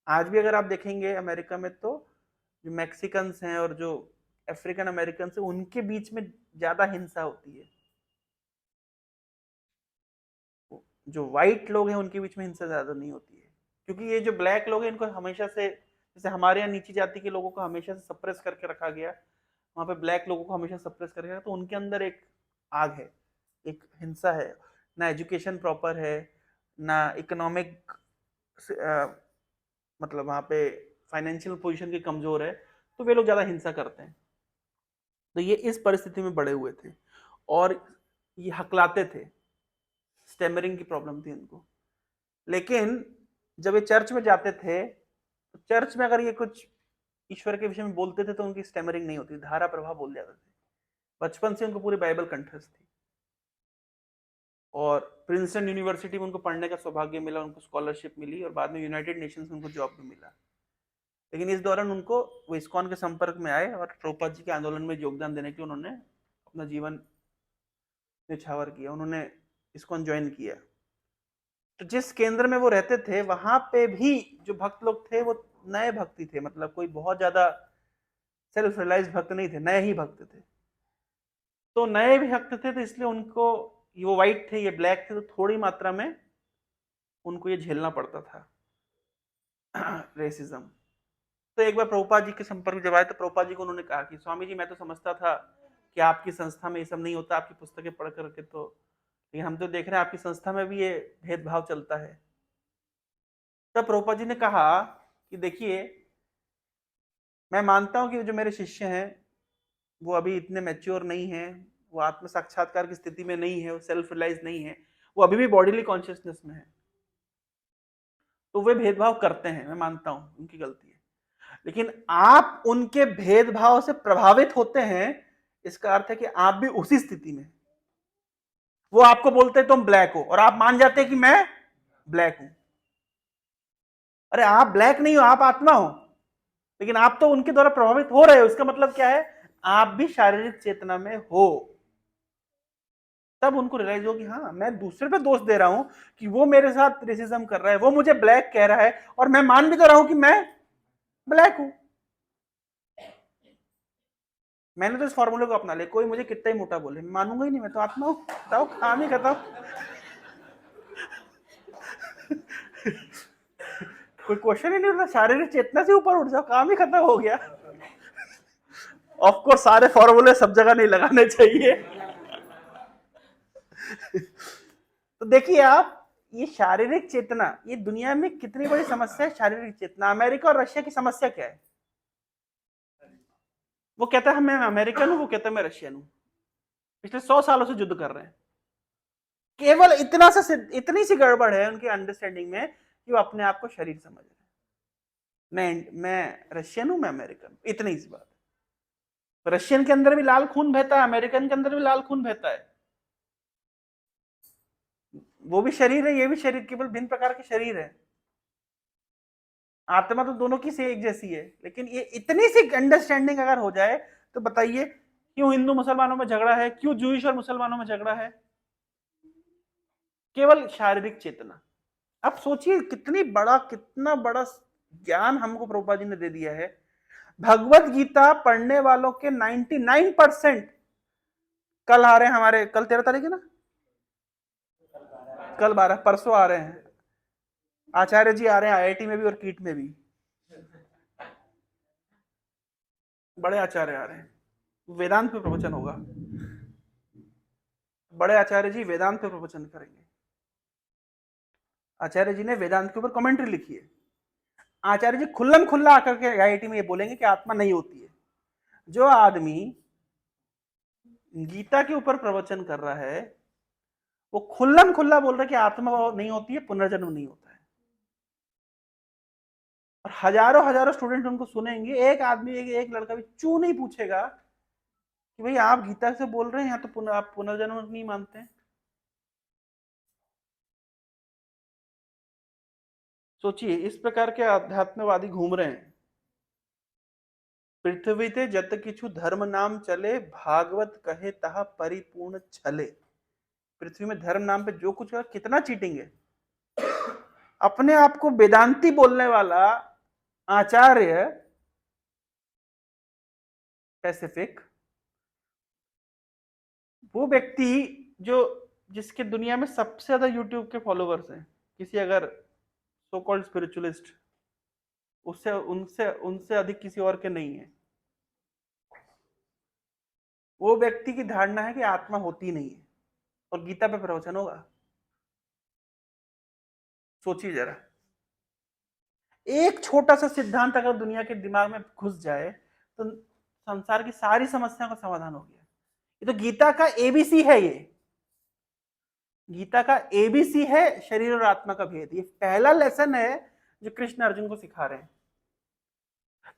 आज भी अगर आप देखेंगे अमेरिका में, तो जो मैक्सिकन्स हैं और जो अफ्रीकन अमेरिकन है, उनके बीच में ज्यादा हिंसा होती है। जो व्हाइट लोग हैं उनके बीच में हिंसा ज्यादा नहीं होती है, क्योंकि ये जो ब्लैक लोग हैं इनको हमेशा से, जैसे हमारे यहाँ नीची जाति के लोगों को हमेशा से सप्रेस करके रखा गया, वहां पे ब्लैक लोगों को हमेशा सप्रेस करके रखा, तो उनके अंदर एक आग है, एक हिंसा है। ना एजुकेशन प्रॉपर है, ना इकोनॉमिक मतलब वहां पे फाइनेंशियल पोजीशन की कमजोर है, तो वे लोग ज्यादा हिंसा करते हैं। तो ये इस परिस्थिति में बड़े हुए थे, और ये हकलाते थे, स्टेमरिंग की प्रॉब्लम थी उनको। लेकिन जब ये चर्च में जाते थे, तो चर्च में अगर ये कुछ ईश्वर के विषय में बोलते थे, तो उनकी स्टेमरिंग नहीं होती, धारा प्रवाह बोल जाते थे। बचपन से उनको पूरी बाइबल कंठस्थ थी, और प्रिंसटन यूनिवर्सिटी में उनको पढ़ने का सौभाग्य मिला, उनको स्कॉलरशिप मिली, और बाद में यूनाइटेड नेशंस में उनको जॉब भी मिला। लेकिन इस दौरान उनको वो इस्कॉन के संपर्क में आए, और प्रभुपाद जी के आंदोलन में योगदान देने के लिए उन्होंने अपना जीवन निछावर किया, उन्होंने इस्कॉन ज्वाइन किया। तो जिस केंद्र में वो रहते थे, वहां पे भी जो भक्त लोग थे, वो नए भक्ति थे, मतलब कोई बहुत ज्यादा सेल्फ रियलाइज भक्त नहीं थे, नए ही भक्त थे। तो नए भी भक्त थे, तो इसलिए उनको, वो व्हाइट थे, ये ब्लैक थे, तो थोड़ी मात्रा में उनको ये झेलना पड़ता था रेसिज्म। तो एक बार प्रभुपाद जी के संपर्क जब आए, तो प्रभुपाद जी को उन्होंने कहा कि स्वामी जी, मैं तो समझता था कि आपकी संस्था में ये सब नहीं होता, आपकी पुस्तकें पढ़ करके, तो लेकिन हम तो देख रहे हैं आपकी संस्था में भी ये भेदभाव चलता है। तब प्रभुपाद जी ने कहा कि देखिए, मैं मानता हूं कि जो मेरे शिष्य हैं वो अभी इतने मैच्योर नहीं है, वो आत्म साक्षात्कार की स्थिति में नहीं है, वो सेल्फ रियलाइज नहीं है, वो अभी भी बॉडीली कॉन्शियसनेस में है, तो वे भेदभाव करते हैं, मैं मानता हूं उनकी गलती है। लेकिन आप उनके भेदभाव से प्रभावित होते हैं, इसका अर्थ है कि आप भी उसी स्थिति में। वो आपको बोलते हैं तुम ब्लैक हो, और आप मान जाते हैं कि मैं ब्लैक हूं। अरे आप ब्लैक नहीं हो, आप आत्मा हो, लेकिन आप तो उनके द्वारा प्रभावित हो रहे हो। इसका मतलब क्या है? आप भी शारीरिक चेतना में हो। तब उनको रियलाइज हो कि हाँ, मैं दूसरे पे दोष दे रहा हूं कि वो मेरे साथ रेसिज्म कर रहा है, वो मुझे ब्लैक कह रहा है, और मैं मान भी तो रहा हूं कि मैं ब्लैक हूं। मैंने तो इस फॉर्मूले को अपना लिया, कोई मुझे कितना ही मोटा बोले, मैं मानूंगा ही नहीं, मैं तो आत्मा हूं, बताओ काम ही करता हूं। कोई क्वेश्चन ही नहीं उठता, शारीरिक चेतना से ऊपर उठ जाओ, काम ही खत्म हो गया। ऑफ कोर्स सारे फॉर्मूले सब जगह नहीं लगाने चाहिए। तो देखिए आप, ये शारीरिक चेतना, ये दुनिया में कितनी बड़ी समस्या है। शारीरिक चेतना, अमेरिका और रशिया की समस्या क्या है? वो कहता है मैं अमेरिकन हूं, वो कहता है मैं रशियन हूं। पिछले 100 सालों से युद्ध कर रहे हैं। केवल इतनी सी गड़बड़ है उनकी अंडरस्टैंडिंग में कि वो अपने आप को शरीर समझ रहे हैं। मैं रशियन हूं, मैं अमेरिकन, इतनी सी बात। रशियन के अंदर भी लाल खून बहता है, अमेरिकन के अंदर भी लाल खून बहता है। वो भी शरीर है, ये भी शरीर, केवल भिन्न प्रकार के शरीर है। आत्मा तो दोनों की से एक जैसी है। लेकिन ये इतनी सी अंडरस्टैंडिंग अगर हो जाए, तो बताइए क्यों हिंदू मुसलमानों में झगड़ा है, क्यों जूइश और मुसलमानों में झगड़ा है? केवल शारीरिक चेतना। अब सोचिए कितना बड़ा ज्ञान हमको प्रभुपाद जी ने दे दिया है। भगवत गीता पढ़ने वालों के 99% कल आ रहे हैं हमारे, कल 13 तारीख है ना, कल 12, परसों आ रहे हैं आचार्य जी, आ रहे हैं आईआईटी में भी और कीट में भी, बड़े आचार्य आ रहे हैं, वेदांत पे प्रवचन होगा। बड़े आचार्य जी वेदांत पे प्रवचन करेंगे। आचार्य जी ने वेदांत के ऊपर कमेंट्री लिखी है। आचार्य जी खुल्लम खुल्ला आकर के आईआईटी में ये बोलेंगे कि आत्मा नहीं होती है। जो आदमी गीता के ऊपर प्रवचन कर रहा है वो खुल्लम खुल्ला बोल रहा है कि आत्मा नहीं होती है, पुनर्जन्म नहीं होता है। और हजारों हजारों स्टूडेंट उनको सुनेंगे, एक आदमी एक लड़का भी चू नहीं पूछेगा कि भाई आप गीता से बोल रहे हैं या तो आप पुनर्जन्म नहीं मानते हैं। सोचिए, इस प्रकार के अध्यात्मवादी घूम रहे हैं। पृथ्वी ते जत किछु धर्म नाम चले, भागवत कहे तहा परिपूर्ण छले। पृथ्वी में धर्म नाम पे जो कुछ है, कितना चीटिंग है। अपने आप को वेदांती बोलने वाला आचार्य पैसिफिक, वो व्यक्ति जो जिसके दुनिया में सबसे ज्यादा यूट्यूब के फॉलोवर्स हैं, किसी अगर सो कॉल्ड स्पिरिचुअलिस्ट, उससे उनसे उनसे अधिक किसी और के नहीं है। वो व्यक्ति की धारणा है कि आत्मा होती नहीं है और गीता पे प्रवचन होगा। सोचिए जरा, एक छोटा सा सिद्धांत अगर दुनिया के दिमाग में घुस जाए तो संसार की सारी समस्याओं का समाधान हो गया। ये तो गीता का एबीसी है। ये गीता का एबीसी है, शरीर और आत्मा का भेद। ये पहला लेसन है जो कृष्ण अर्जुन को सिखा रहे हैं।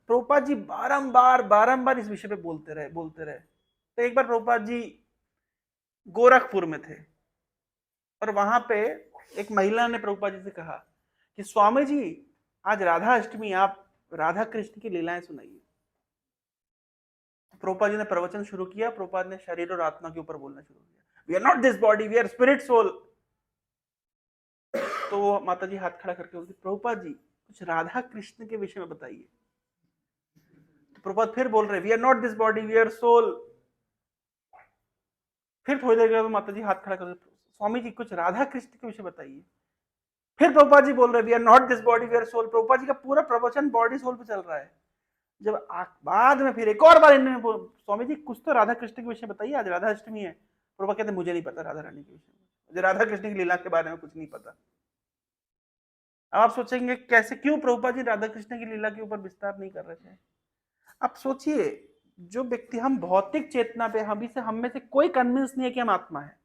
प्रभुपाद जी बारंबार बारंबार इस विषय पे बोलते रहे। तो एक बार प्रभुपाद जी गोरखपुर में थे और वहां पे एक महिला ने प्रभुपाद जी से कहा कि स्वामी जी आज राधा अष्टमी, आप राधा कृष्ण की लीलाएं सुनाइए। प्रभुपाद जी ने प्रवचन शुरू किया। प्रभुपाद ने शरीर और आत्मा के ऊपर बोलना शुरू किया। We are not this body, we are spirit soul. तो वो माता जी हाथ खड़ा करके बोलती, प्रभुपाद जी कुछ राधा कृष्ण के विषय में बताइए। तो प्रभुपाद फिर बोल रहे, we are not this body, we are soul. फिर थोड़ी देर बाद माता जी हाथ खड़ा करके, स्वामी जी कुछ राधा कृष्ण के विषय बताइए। फिर प्रभुपाद जी बोल रहे, we are not this body, we are soul. Prabhupad ji का पूरा प्रवचन बॉडी सोल पे चल रहा है। जब बाद में फिर एक और बार इन्होंने, स्वामी जी कुछ तो राधा कृष्ण के विषय बताइए, आज राधा अष्टमी है। प्रभुपाद कहते मुझे नहीं पता राधा रानी के विषय में, मुझे राधा कृष्ण की लीला के बारे में कुछ नहीं पता। आप सोचेंगे कैसे, क्यों प्रभुपाद जी राधा कृष्ण की लीला के ऊपर विस्तार नहीं कर रहे थे। आप सोचिए, जो व्यक्ति, हम भौतिक चेतना पे, हम में से कोई कन्विंस नहीं है कि हम आत्मा है।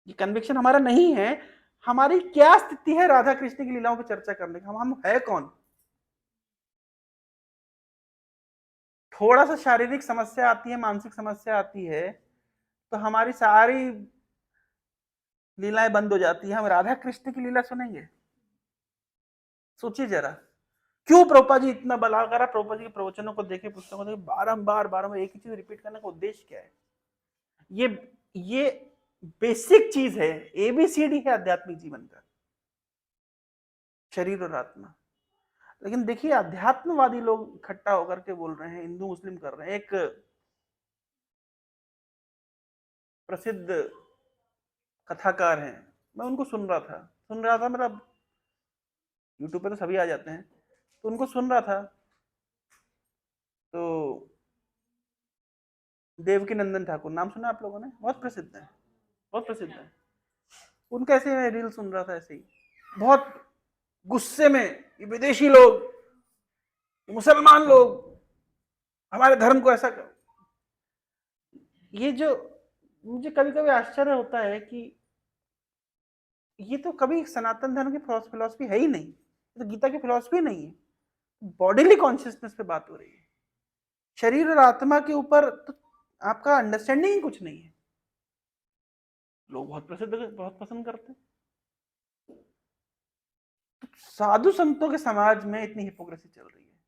ये कन्विक्शन हमारा नहीं है। हमारी क्या स्थिति है राधा कृष्ण की लीलाओं पर चर्चा करने की? हम है कौन? थोड़ा सा शारीरिक समस्या आती है, मानसिक समस्या आती है, तो हमारी सारी लीलाएं बंद हो जाती है। हम राधा कृष्ण की लीला सुनेंगे? सोचिए जरा, क्यों प्रभुपाद जी इतना बला करा? प्रभुपाद जी के प्रवचनों को देखे, पुस्तकों को देखे, बारंबार बारंबार एक ही चीज रिपीट करने का उद्देश्य क्या है? ये बेसिक चीज है, एबीसीडी है आध्यात्मिक जीवन का, शरीर और आत्मा। लेकिन देखिए, अध्यात्मवादी लोग इकट्ठा होकर के बोल रहे हैं, हिंदू मुस्लिम कर रहे हैं। एक प्रसिद्ध कथाकार हैं, मैं उनको सुन रहा था, मेरा यूट्यूब पे तो सभी आ जाते हैं, तो उनको सुन रहा था। तो देवकी नंदन ठाकुर, नाम सुना आप लोगों ने? बहुत प्रसिद्ध है, बहुत प्रसिद्ध है। उनका ऐसे मैं रील सुन रहा था, ऐसे ही बहुत गुस्से में, ये विदेशी लोग, ये मुसलमान लोग हमारे धर्म को ऐसा कर। ये जो मुझे कभी कभी आश्चर्य होता है कि ये तो कभी सनातन धर्म की फिलॉसफी है ही नहीं, तो गीता की फिलॉसफी नहीं है। बॉडीली कॉन्शियसनेस पे बात हो रही है, शरीर और आत्मा के ऊपर तो आपका अंडरस्टैंडिंग ही कुछ नहीं है। लोग बहुत पसंद करते हैं। तो साधु संतों के समाज में इतनी हिपोक्रेसी चल रही है,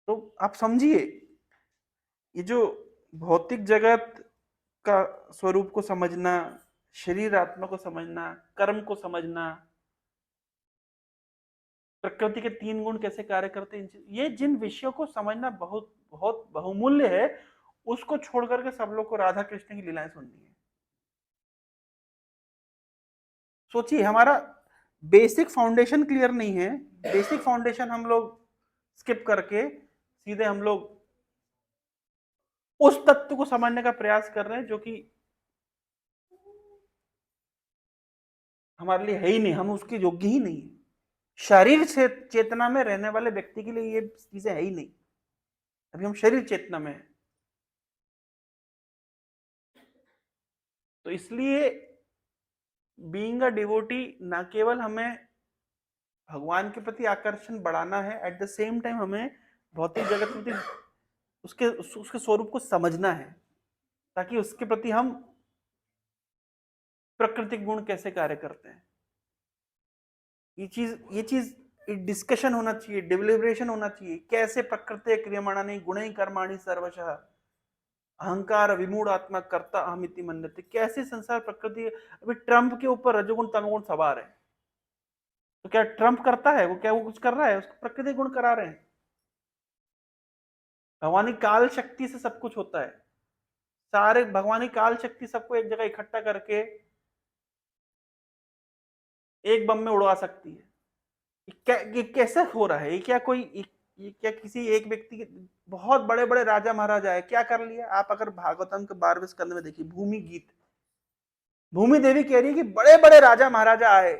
तो आप समझिए, ये जो भौतिक जगत का स्वरूप को समझना, शरीर आत्मा को समझना, कर्म को समझना, प्रकृति के 3 गुण कैसे कार्य करते हैं, ये जिन विषयों को समझना बहुत बहुत बहुमूल्य है, उसको छोड़ करके सब लोग को राधा कृष्ण की लीलाएं सुननी है। सोचिए, हमारा बेसिक फाउंडेशन क्लियर नहीं है। बेसिक फाउंडेशन हम लोग स्किप करके सीधे हम लोग उस तत्व को समझने का प्रयास कर रहे हैं जो कि हमारे लिए है ही नहीं, हम उसके योग्य ही नहीं है। शरीर चेतना में रहने वाले व्यक्ति के लिए ये चीजें है ही नहीं। अभी हम शरीर चेतना में हैं। तो इसलिए बीइंग अ डिवोटी ना केवल हमें भगवान के प्रति आकर्षण बढ़ाना है, एट द सेम टाइम हमें भौतिक जगत के प्रति उसके स्वरूप को समझना है, ताकि उसके प्रति हम प्राकृतिक गुण कैसे कार्य करते हैं, ये चीज डिस्कशन होना चाहिए, डिलिब्रेशन होना चाहिए। कैसे प्रकृति क्रियमाणानि गुणैः कर्माणि सर्वशः अहंकार विमूढ़ आत्मा कर्ता अहमिति मन्यते। कैसे संसार प्रकृति, अभी ट्रंप के ऊपर रजोगुण तमोगुण सवार है, तो क्या ट्रंप करता है, वो कुछ कर रहा है? उसको प्रकृति गुण करा रहे हैं। भगवानी काल शक्ति से सब कुछ होता है। सारे भगवानी काल शक्ति सबको एक जगह इकट्ठा करके एक बम में उड़वा सकती है। ये कैसे हो रहा है? ये क्या कोई ये क्या किसी एक व्यक्ति के, बहुत बड़े बड़े राजा महाराजा है, क्या कर लिया? आप अगर भागवतम के 12वें स्कंद में देखिए, भूमि गीत, भूमि देवी कह रही है कि बड़े बड़े राजा महाराजा आए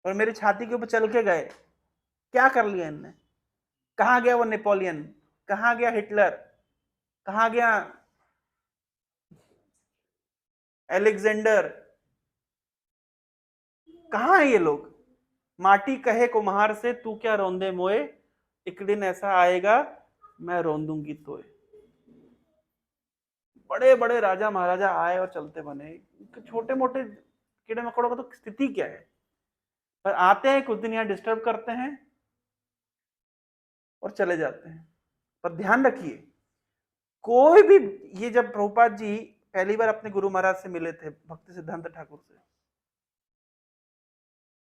और मेरी छाती के ऊपर चल के गए। क्या कर लिया इनने? कहां गया वो नेपोलियन? कहां गया हिटलर? कहां गया एलेक्जेंडर? कहां है ये लोग? माटी कहे कुम्हार से तू क्या रौंदे मोए, एक दिन ऐसा आएगा मैं रौंदूंगी तोए। बड़े बड़े राजा महाराजा आए और चलते बने, छोटे मोटे कीड़े मकोड़ों का तो स्थिति क्या है? पर आते हैं, कुछ दिन यहाँ डिस्टर्ब करते हैं और चले जाते हैं। पर ध्यान रखिए, कोई भी, ये जब प्रभुपाद जी पहली बार अपने गुरु महाराज से मिले थे, भक्ति सिद्धांत ठाकुर से,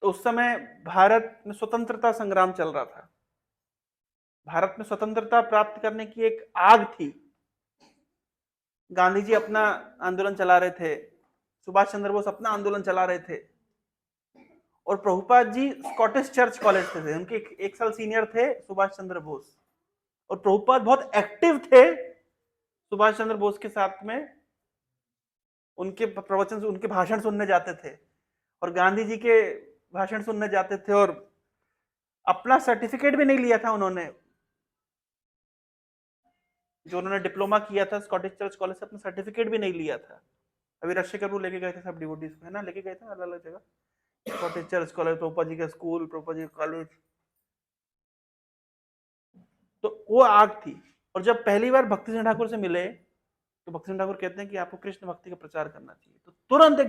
तो उस समय भारत में स्वतंत्रता संग्राम चल रहा था। भारत में स्वतंत्रता प्राप्त करने की एक आग थी। गांधी जी अपना आंदोलन चला रहे थे, सुभाष चंद्र बोस अपना आंदोलन चला रहे थे, और Prabhupada ji Scottish church college से थे, उनके एक साल सीनियर थे सुभाष चंद्र बोस। और प्रभुपाद बहुत एक्टिव थे सुभाष चंद्र बोस के साथ में, उनके प्रवचन, उनके भाषण सुनने जाते थे, और गांधी जी के भाषण सुनने जाते थे। और अपना सर्टिफिकेट भी नहीं लिया था उन्होंने, जो उन्होंने डिप्लोमा किया था स्कॉटिश चर्च कॉलेज से, अपना सर्टिफिकेट भी नहीं लिया था। अभी रशिया करू लेके गए थे सब डिवोटीज को, है ना, लेके गए थे अलग अलग जगह, Scottish church college, Prabhupada ji का स्कूल, प्रभुपाद जी का कॉलेज। तो वो आग थी। और जब पहली बार भक्ति सिंह ठाकुर से मिले, तो भक्ति सिंह ठाकुर कहते हैं कि आपको कृष्ण भक्ति का प्रचार करना चाहिए। तो तुरंत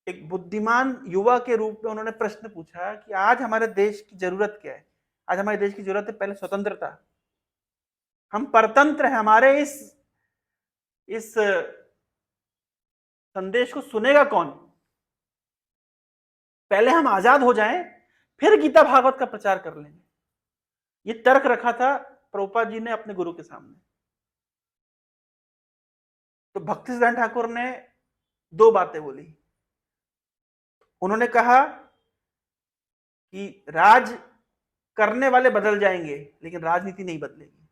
एक बुद्धिमान युवा के रूप में उन्होंने प्रश्न पूछा कि आज हमारे देश की जरूरत क्या है? आज हमारे देश की जरूरत है पहले स्वतंत्रता, हम परतंत्र हैं, हमारे इस संदेश को सुनेगा कौन? पहले हम आजाद हो जाएं, फिर गीता भागवत का प्रचार कर लेंगे। ये तर्क रखा था प्रभुपाद जी ने अपने गुरु के सामने। तो भक्ति सिद्धांत ठाकुर ने दो बातें बोली। उन्होंने कहा कि राज करने वाले बदल जाएंगे, लेकिन राजनीति नहीं बदलेगी।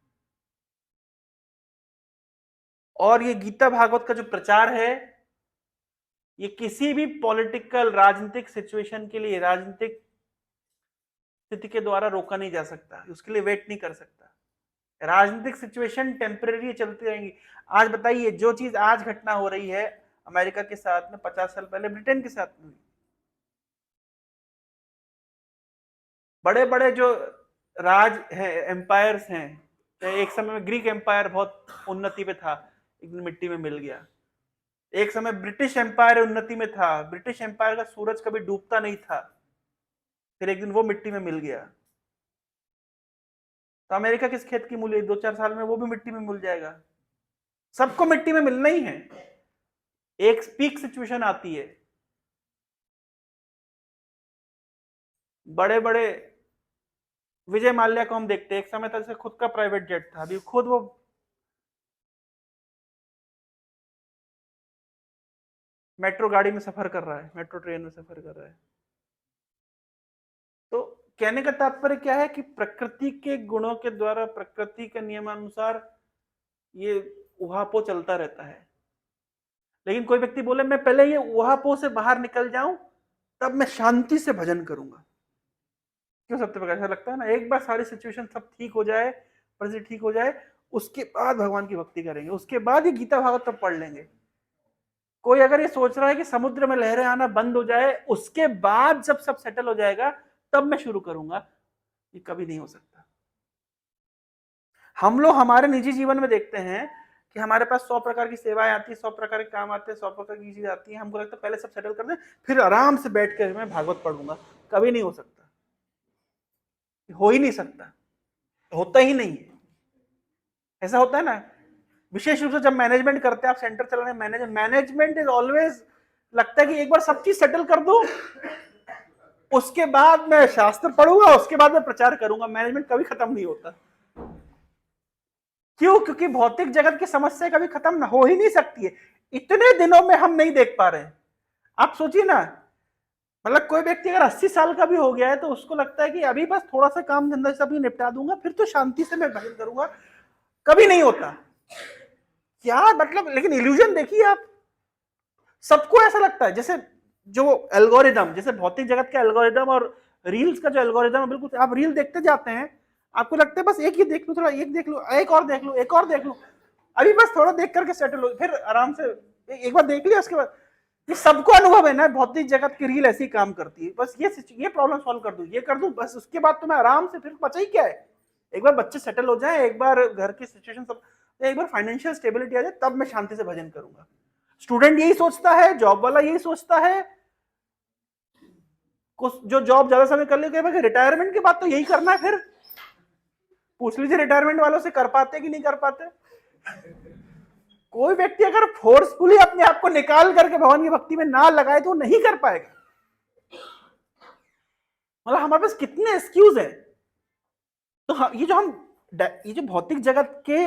और ये गीता भागवत का जो प्रचार है, ये किसी भी पॉलिटिकल राजनीतिक सिचुएशन के लिए, राजनीतिक स्थिति के द्वारा रोका नहीं जा सकता, उसके लिए वेट नहीं कर सकता। राजनीतिक सिचुएशन टेम्परेरी चलती रहेंगी। आज बताइए, जो चीज आज घटना हो रही है अमेरिका के साथ में, 50 साल पहले ब्रिटेन के साथ में, बड़े बड़े जो राज है, एम्पायर्स हैं, तो एक समय में ग्रीक एम्पायर बहुत उन्नति पे था, एक दिन मिट्टी में मिल गया। एक समय ब्रिटिश एम्पायर उन्नति में था, ब्रिटिश एम्पायर का सूरज कभी डूबता नहीं था, फिर एक दिन वो मिट्टी में मिल गया। तो अमेरिका किस खेत की मूली? 2-4 साल में वो भी मिट्टी में मिल जाएगा। सबको मिट्टी में मिलना ही है। एक पीक सिचुएशन आती है। बड़े बड़े विजय माल्या को हम देखते हैं, एक समय तक से खुद का प्राइवेट जेट था, अभी खुद वो मेट्रो गाड़ी में सफर कर रहा है, मेट्रो ट्रेन में सफर कर रहा है। तो कहने का तात्पर्य क्या है कि प्रकृति के गुणों के द्वारा, प्रकृति के नियमानुसार ये उहापोह चलता रहता है। लेकिन कोई व्यक्ति बोले मैं पहले ये उहापोह से बाहर निकल जाऊं, तब मैं शांति से भजन करूंगा। क्यों सत्य प्रकाश, ऐसा लगता है ना, एक बार सारी सिचुएशन सब ठीक हो जाए, परिस्थिति ठीक हो जाए, उसके बाद भगवान की भक्ति करेंगे, उसके बाद ये गीता भागवत तब पढ़ लेंगे। कोई अगर ये सोच रहा है कि समुद्र में लहरें आना बंद हो जाए, उसके बाद जब सब सेटल हो जाएगा तब मैं शुरू करूंगा, ये कभी नहीं हो सकता। हम लोग हमारे निजी जीवन में देखते हैं कि हमारे पास 100 प्रकार की सेवाएं आती है, 100 प्रकार के काम आते हैं, 100 प्रकार की चीजें आती है, हमको लगता है पहले सब सेटल कर दें फिर आराम से बैठ कर मैं भागवत पढ़ूंगा। कभी नहीं हो सकता, हो ही नहीं सकता, होता ही नहीं है। ऐसा होता है ना, विशेष रूप से जब मैनेजमेंट करते हैं, आप सेंटर चला रहे हैं, मैनेजमेंट इज ऑलवेज लगता है कि एक बार सब चीज सेटल कर दो, उसके बाद मैं शास्त्र पढ़ूंगा, उसके बाद मैं प्रचार करूंगा। मैनेजमेंट कभी खत्म नहीं होता। क्यों? क्योंकि भौतिक जगत की समस्या कभी खत्म ना हो ही नहीं सकती है। इतने दिनों में हम नहीं देख पा रहे हैं। आप सोचिए ना, मतलब कोई व्यक्ति अगर 80 साल का भी हो गया है तो उसको लगता है कि अभी बस थोड़ा सा काम धंधा सब निपटा दूंगा, फिर तो शांति से मैं भजन करूंगा। कभी नहीं होता। क्या मतलब, लेकिन इल्यूजन देखिए आप, सबको ऐसा लगता है जैसे जो एल्गोरिदम, जैसे भौतिक जगत का एल्गोरिदम और रील्स का जो एल्गोरिदम है, बिल्कुल आप रील देखते जाते हैं, आपको लगता है बस एक ही देख लूं, थोड़ा एक देख लूं, एक और देख लूं, एक और देख लूं, अभी बस थोड़ा देख करके सेटल हो, फिर आराम से एक बार देख लिया उसके बाद। ये सबको अनुभव है ना, भौतिक जगत की रील ऐसी काम करती है, बस ये प्रॉब्लम सॉल्व कर दूं, ये कर दूं, बस उसके बाद तो मैं आराम से, फिर बचा ही क्या है। एक बार बच्चे सेटल हो जाए, एक बार घर की सिचुएशन सब, एक बार फाइनेंशियल स्टेबिलिटी आ जाए, तब मैं शांति से भजन करूंगा। स्टूडेंट यही सोचता है, जॉब वाला यही सोचता है, जो जॉब ज्यादा समय कर ले, रिटायरमेंट के बाद तो यही करना है। फिर पूछ लीजिए रिटायरमेंट वालों से, कर पाते कि नहीं कर पाते। कोई व्यक्ति अगर फोर्सफुली अपने आप को निकाल करके भगवान की भक्ति में ना लगाए तो वो नहीं कर पाएगा। मतलब हमारे पास कितने एक्सक्यूज है। तो ये जो भौतिक जगत के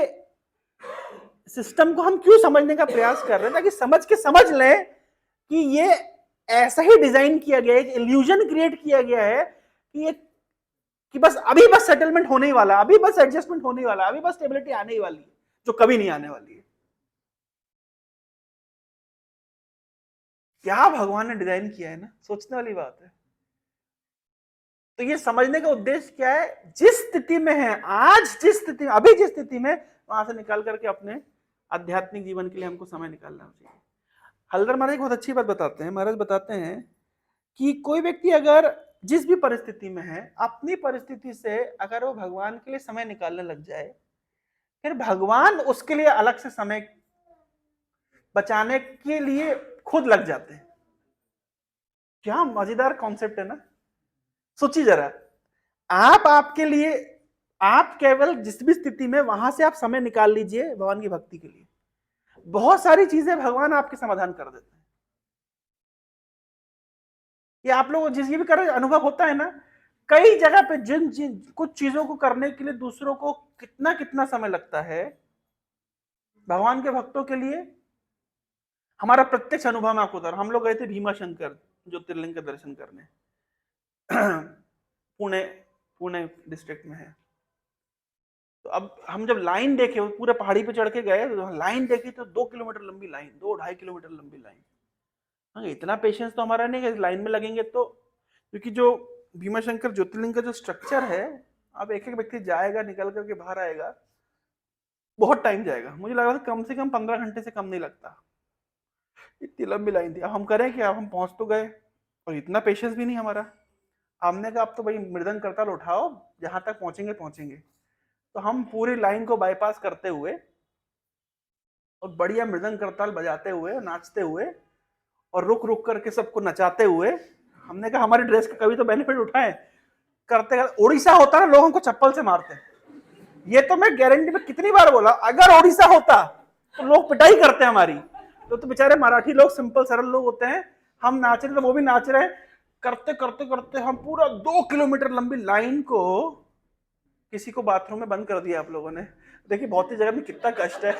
सिस्टम को हम क्यों समझने का प्रयास कर रहे हैं, ताकि समझ लें कि ये ऐसा ही डिजाइन किया गया है, इल्यूजन क्रिएट किया गया है कि बस अभी बस सेटलमेंट होने ही वाला, अभी बस एडजस्टमेंट होने ही वाला, अभी बस स्टेबिलिटी आने ही वाली है, जो कभी नहीं आने वाली है। क्या भगवान ने डिजाइन किया है ना, सोचने वाली बात है। तो ये समझने का उद्देश्य क्या है, जिस स्थिति में है आज, जिस स्थिति में अभी, जिस स्थिति में, वहां से निकाल करके अपने आध्यात्मिक जीवन के लिए हमको समय निकालना चाहिए। हल्दर महाराज बहुत अच्छी बात बताते हैं। महाराज बताते हैं कि कोई व्यक्ति अगर जिस भी परिस्थिति में है, अपनी परिस्थिति से अगर वो भगवान के लिए समय निकालने लग जाए, फिर भगवान उसके लिए अलग से समय बचाने के लिए खुद लग जाते हैं। क्या मजेदार कॉन्सेप्ट है ना। सोचिए जरा, आपके लिए, आप केवल जिस भी स्थिति में, वहां से आप समय निकाल लीजिए भगवान की भक्ति के लिए, बहुत सारी चीजें भगवान आपके समाधान कर देते हैं। ये आप लोग जिस भी कर अनुभव होता है ना, कई जगह पे जिन कुछ चीजों को करने के लिए दूसरों को कितना कितना समय लगता है, भगवान के भक्तों के लिए हमारा प्रत्यक्ष अनुभव में आपको बता रहा हूं। हम लोग गए थे भीमा शंकर ज्योतिर्लिंग का दर्शन करने, पुणे डिस्ट्रिक्ट में है। तो अब हम जब लाइन देखे, वो पूरे पहाड़ी पे चढ़ के गए, तो लाइन देखी तो 2 किलोमीटर लंबी लाइन, 2-2.5 किलोमीटर लंबी लाइन। हाँ, इतना पेशेंस तो हमारा नहीं है लाइन में लगेंगे तो, क्योंकि जो भीमा शंकर ज्योतिर्लिंग का जो स्ट्रक्चर है, अब एक एक व्यक्ति जाएगा, निकल करके बाहर आएगा, बहुत टाइम जाएगा। मुझे लगा था कम से कम 15 घंटे से कम नहीं लगता, इतनी लंबी लाइन थी। अब हम करें कि अब हम पहुंच तो गए, और इतना पेशेंस भी नहीं हमारा। हमने कहा अब तो भाई मृदंग करताल उठाओ, जहां तक पहुंचेंगे पहुंचेंगे। तो हम पूरी लाइन को बाईपास करते हुए और बढ़िया मृदंग करताल बजाते हुए, नाचते हुए और रुक रुक करके सबको नचाते हुए, हमने कहा हमारी ड्रेस का कभी तो बेनिफिट उठाएं। करते करते उड़ीसा होता ना, लोग हमको चप्पल से मारते। ये तो मैं गारंटी में कितनी बार बोला, अगर उड़ीसा होता तो लोग पिटाई करते हमारी। तो बेचारे मराठी लोग सिंपल सरल लोग होते हैं, हम नाच रहे तो वो भी नाच रहे। करते करते करते हम पूरा 2 किलोमीटर लंबी लाइन को, किसी को बाथरूम में बंद कर दिया आप लोगों ने। देखिए भौतिक जगत में कितना कष्ट है।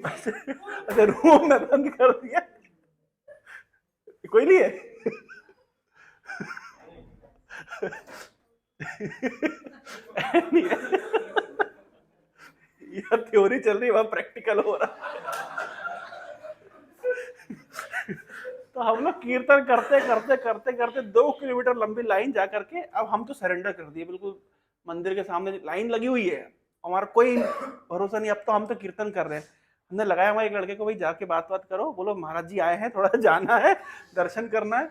अच्छा, रूम में बंद कर दिया। कोई नहीं है? यह थ्योरी चल रही है, वहां प्रैक्टिकल हो रहा है। तो हम लोग कीर्तन करते करते करते करते 2 किलोमीटर लंबी लाइन जा करके अब हम तो सरेंडर कर दिए, बिल्कुल मंदिर के सामने लाइन लगी हुई है, हमारा कोई भरोसा नहीं, अब तो हम तो कीर्तन कर रहे हैं। हमने लगाया हमारे एक लड़के को, भाई जाके बात करो, बोलो महाराज जी आए हैं, थोड़ा जाना है, दर्शन करना है।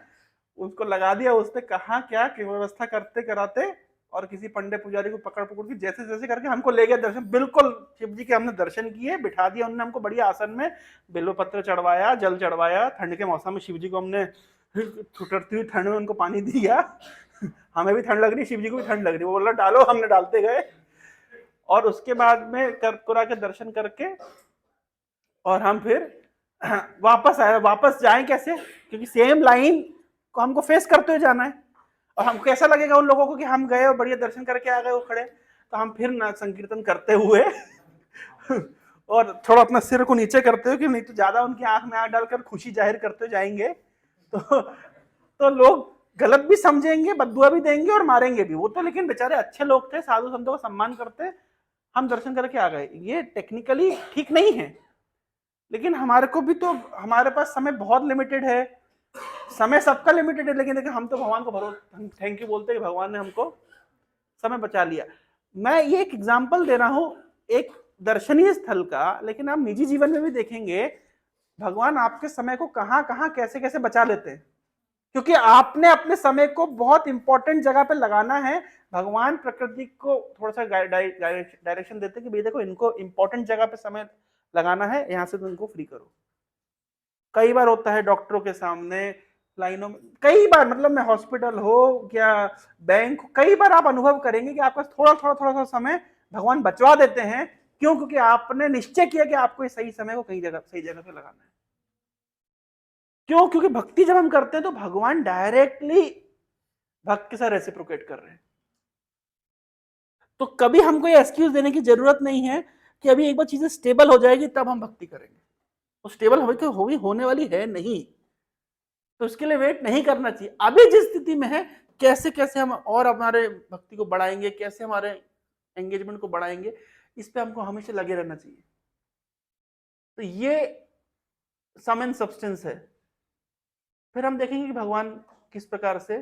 उसको लगा दिया, उसने कहा क्या कि व्यवस्था करते कराते और किसी पंडे पुजारी को पकड़ पकड़ के जैसे जैसे करके हमको ले गया दर्शन, बिल्कुल शिव जी के हमने दर्शन किए, बिठा दिया उन्होंने हमको बढ़िया आसन में, बेलपत्र चढ़वाया, जल चढ़वाया, ठंड के मौसम में शिव जी को हमने ठुटरती हुई ठंड में उनको पानी दिया। हमें भी ठंड लग रही, शिव जी को भी ठंड लग रही, वो बोला डालो, हमने डालते गए। और उसके बाद में कर कुरा के दर्शन करके और हम फिर वापस आए। वापस जाएं कैसे, क्योंकि सेम लाइन को हमको फेस करते हुए जाना है, और हमको कैसा लगेगा उन लोगों को कि हम गए और बढ़िया दर्शन करके आ गए वो खड़े। तो हम फिर ना संकीर्तन करते हुए और थोड़ा अपना सिर को नीचे करते हुए, कि नहीं तो ज्यादा उनकी आंख में आंख डालकर खुशी जाहिर करते हुए जाएंगे तो लोग गलत भी समझेंगे, बददुआ भी देंगे और मारेंगे भी। वो तो लेकिन बेचारे अच्छे लोग थे, साधु संतों का सम्मान करते, हम दर्शन करके आ गए। ये टेक्निकली ठीक नहीं है, लेकिन हमारे को भी तो, हमारे पास समय बहुत लिमिटेड है, समय सबका लिमिटेड है, लेकिन देखिए हम तो भगवान को भरोसा, थैंक यू बोलते हैं कि भगवान ने हमको समय बचा लिया। मैं ये एक एग्जांपल दे रहा हूं एक दर्शनीय स्थल का, लेकिन आप निजी जीवन में भी देखेंगे भगवान आपके समय को कहां कहां कैसे कैसे बचा लेते हैं, क्योंकि आपने अपने समय को बहुत इंपॉर्टेंट जगह पे लगाना है। भगवान प्रकृति को थोड़ा सा डायरेक्शन देते हैं कि भाई देखो इनको इंपॉर्टेंट जगह पे समय लगाना है, यहां से तुम इनको फ्री करो। कई बार होता है डॉक्टरों के सामने लाइनों में, कई बार, मतलब मैं हॉस्पिटल हो या बैंक, कई बार आप अनुभव करेंगे कि आपका थोड़ा थोड़ा थोड़ा सा समय भगवान बचवा देते हैं। क्यों? क्योंकि आपने निश्चय किया कि आपको इस सही समय को सही जगह पे लगाना है। क्यों? क्योंकि भक्ति जब हम करते हैं तो भगवान डायरेक्टली भक्त के साथ रेसिप्रोकेट कर रहे हैं। तो कभी हमको ये एक्सक्यूज देने की जरूरत नहीं है कि अभी एक बार चीजें स्टेबल हो जाएगी तब हम भक्ति करेंगे। तो स्टेबल अभी तो होने वाली है नहीं, तो उसके लिए वेट नहीं करना चाहिए। अभी जिस स्थिति में है, कैसे कैसे हम और हमारे भक्ति को बढ़ाएंगे, कैसे हमारे एंगेजमेंट को बढ़ाएंगे, इस पे हमको हमेशा लगे रहना चाहिए। तो ये सम एंड सब्सटेंस है। फिर हम देखेंगे कि भगवान किस प्रकार से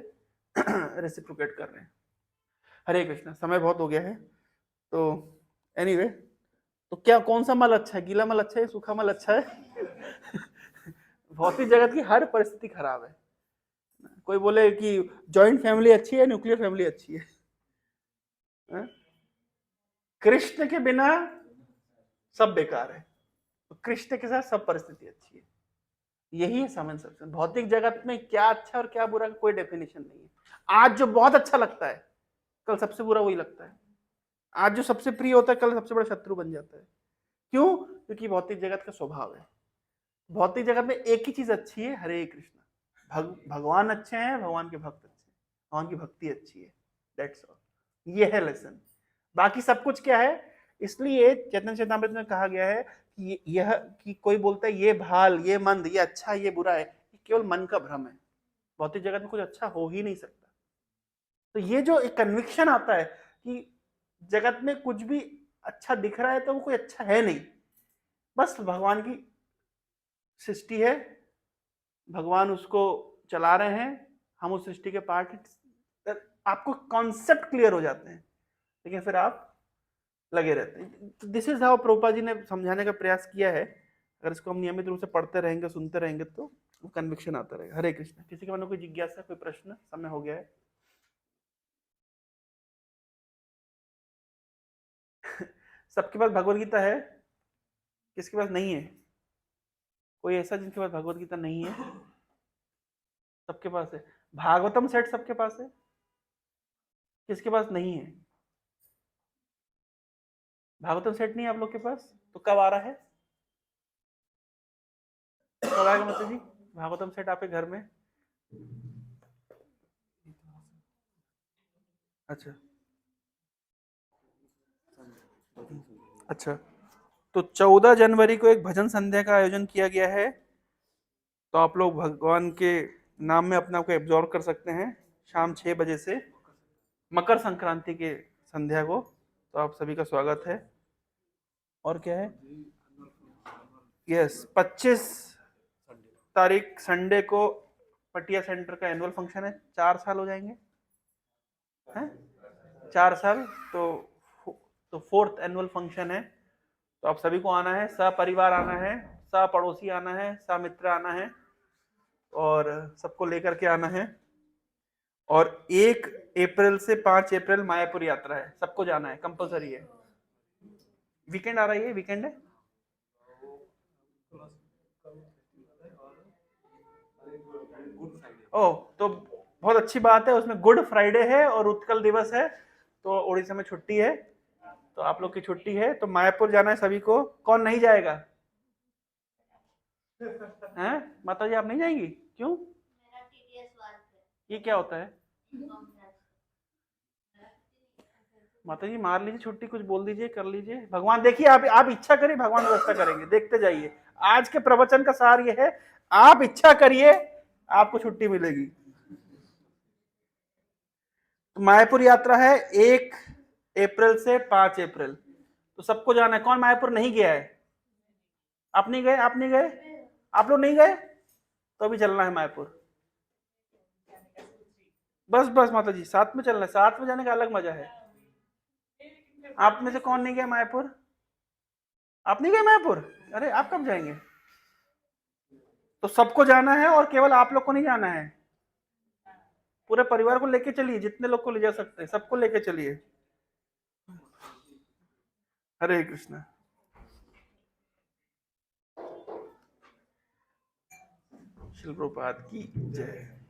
रेसिप्रोकेट कर रहे हैं। हरे कृष्णा। समय बहुत हो गया है, तो एनीवे, तो क्या कौन सा मल अच्छा है, गीला मल अच्छा है, सूखा मल अच्छा है? भौतिक जगत की हर परिस्थिति खराब है। कोई बोले कि जॉइंट फैमिली अच्छी है, न्यूक्लियर फैमिली अच्छी है? कृष्ण के बिना सब बेकार है, तो कृष्ण के साथ सब परिस्थिति अच्छी है। यही है सामान्य सबसे। भौतिक जगत में क्या अच्छा और क्या बुरा का कोई डेफिनेशन नहीं है। आज जो बहुत अच्छा लगता है, कल सबसे बुरा वही लगता है। आज जो सबसे प्रिय होता है, कल सबसे बड़ा शत्रु बन जाता है। क्यों? क्योंकि भौतिक जगत का स्वभाव है। भौतिक जगत में एक ही चीज अच्छी है, हरे कृष्ण। भगवान अच्छे हैं, भगवान के भक्त अच्छे हैं, भगवान की भक्ति अच्छी है। That's all. ये है लेसन। बाकी सब कुछ क्या है? इसलिए चैतन्य चेतामृत में कहा गया है कि यह, कि कोई बोलता है ये भाल, ये मंद, ये अच्छा, ये बुरा है, ये केवल मन का भ्रम है। भौतिक जगत में कुछ अच्छा हो ही नहीं सकता। तो ये जो एक कन्विक्शन आता है कि जगत में कुछ भी अच्छा दिख रहा है तो वो कोई अच्छा है नहीं, बस भगवान की सृष्टि है, भगवान उसको चला रहे हैं, हम उस सृष्टि के पार्ट। आपको कॉन्सेप्ट क्लियर हो जाते हैं, लेकिन फिर आप लगे रहते हैं। This is how Prabhupada ji ने समझाने का प्रयास किया है। अगर इसको हम नियमित रूप से पढ़ते रहेंगे, सुनते रहेंगे, तो वो कन्विक्शन आता रहेगा। हरे कृष्ण। किसी के मन में कोई जिज्ञासा, कोई प्रश्न? समय हो गया है। सबके पास भगवत गीता है? किसके पास नहीं है? कोई ऐसा जिनके पास भगवत गीता नहीं है? सबके पास है। भागवतम सेट सबके पास है? किसके पास नहीं है? भागवतम सेट नहीं है आप लोग के पास? तो कब आ रहा है? कब आएगा मतलब जी भागवतम सेट आपके घर में? अच्छा अच्छा, तो 14 जनवरी को एक भजन संध्या का आयोजन किया गया है। तो आप लोग भगवान के नाम में अपने आप को एब्जॉर्व कर सकते हैं। शाम 6 बजे से मकर संक्रांति के संध्या को, तो आप सभी का स्वागत है। और क्या है? यस, 25 तारीख संडे को पटिया सेंटर का एनुअल फंक्शन है। 4 साल हो जाएंगे हैं, 4 साल। तो 4th एनुअल फंक्शन है, तो आप सभी को आना है, सपरिवार आना है, पड़ोसी आना है, मित्र आना है, और सबको लेकर के आना है। और 1 अप्रैल से 5 अप्रैल मायापुर यात्रा है, सबको जाना है, कंपलसरी है। वीकेंड आ रही है, वीकेंड है। ओह, तो बहुत अच्छी बात है, उसमें गुड फ्राइडे है और उत्कल दिवस है, तो उड़ीसा में छुट्टी है, तो आप लोग की छुट्टी है, तो मायापुर जाना है सभी को। कौन नहीं जाएगा? हैं माता जी, आप नहीं जाएंगी? क्यों? ये क्या होता है? माता जी मार लीजिए छुट्टी, कुछ बोल दीजिए, कर लीजिए। भगवान देखिए, आप इच्छा करिए, भगवान व्यवस्था करेंगे, देखते जाइए। आज के प्रवचन का सार ये है, आप इच्छा करिए, आपको छुट्टी मिलेगी। तो मायापुर यात्रा है 1 अप्रैल से 5 अप्रैल, तो सबको जाना है। कौन मायापुर नहीं गया है? आप नहीं गए? आप नहीं गए? आप लोग नहीं गए? तो अभी चलना है मायापुर। बस बस माता जी, साथ में चलना है, साथ में जाने का अलग मजा है। आप में से कौन नहीं गया मायापुर? आप नहीं गए मायापुर? अरे आप कब जाएंगे? तो सबको जाना है, और केवल आप लोग को नहीं जाना है, पूरे परिवार को लेके चलिए, जितने लोग को ले जा सकते हैं सबको लेके चलिए। हरे कृष्ण। शिल प्रभुपाद की जय।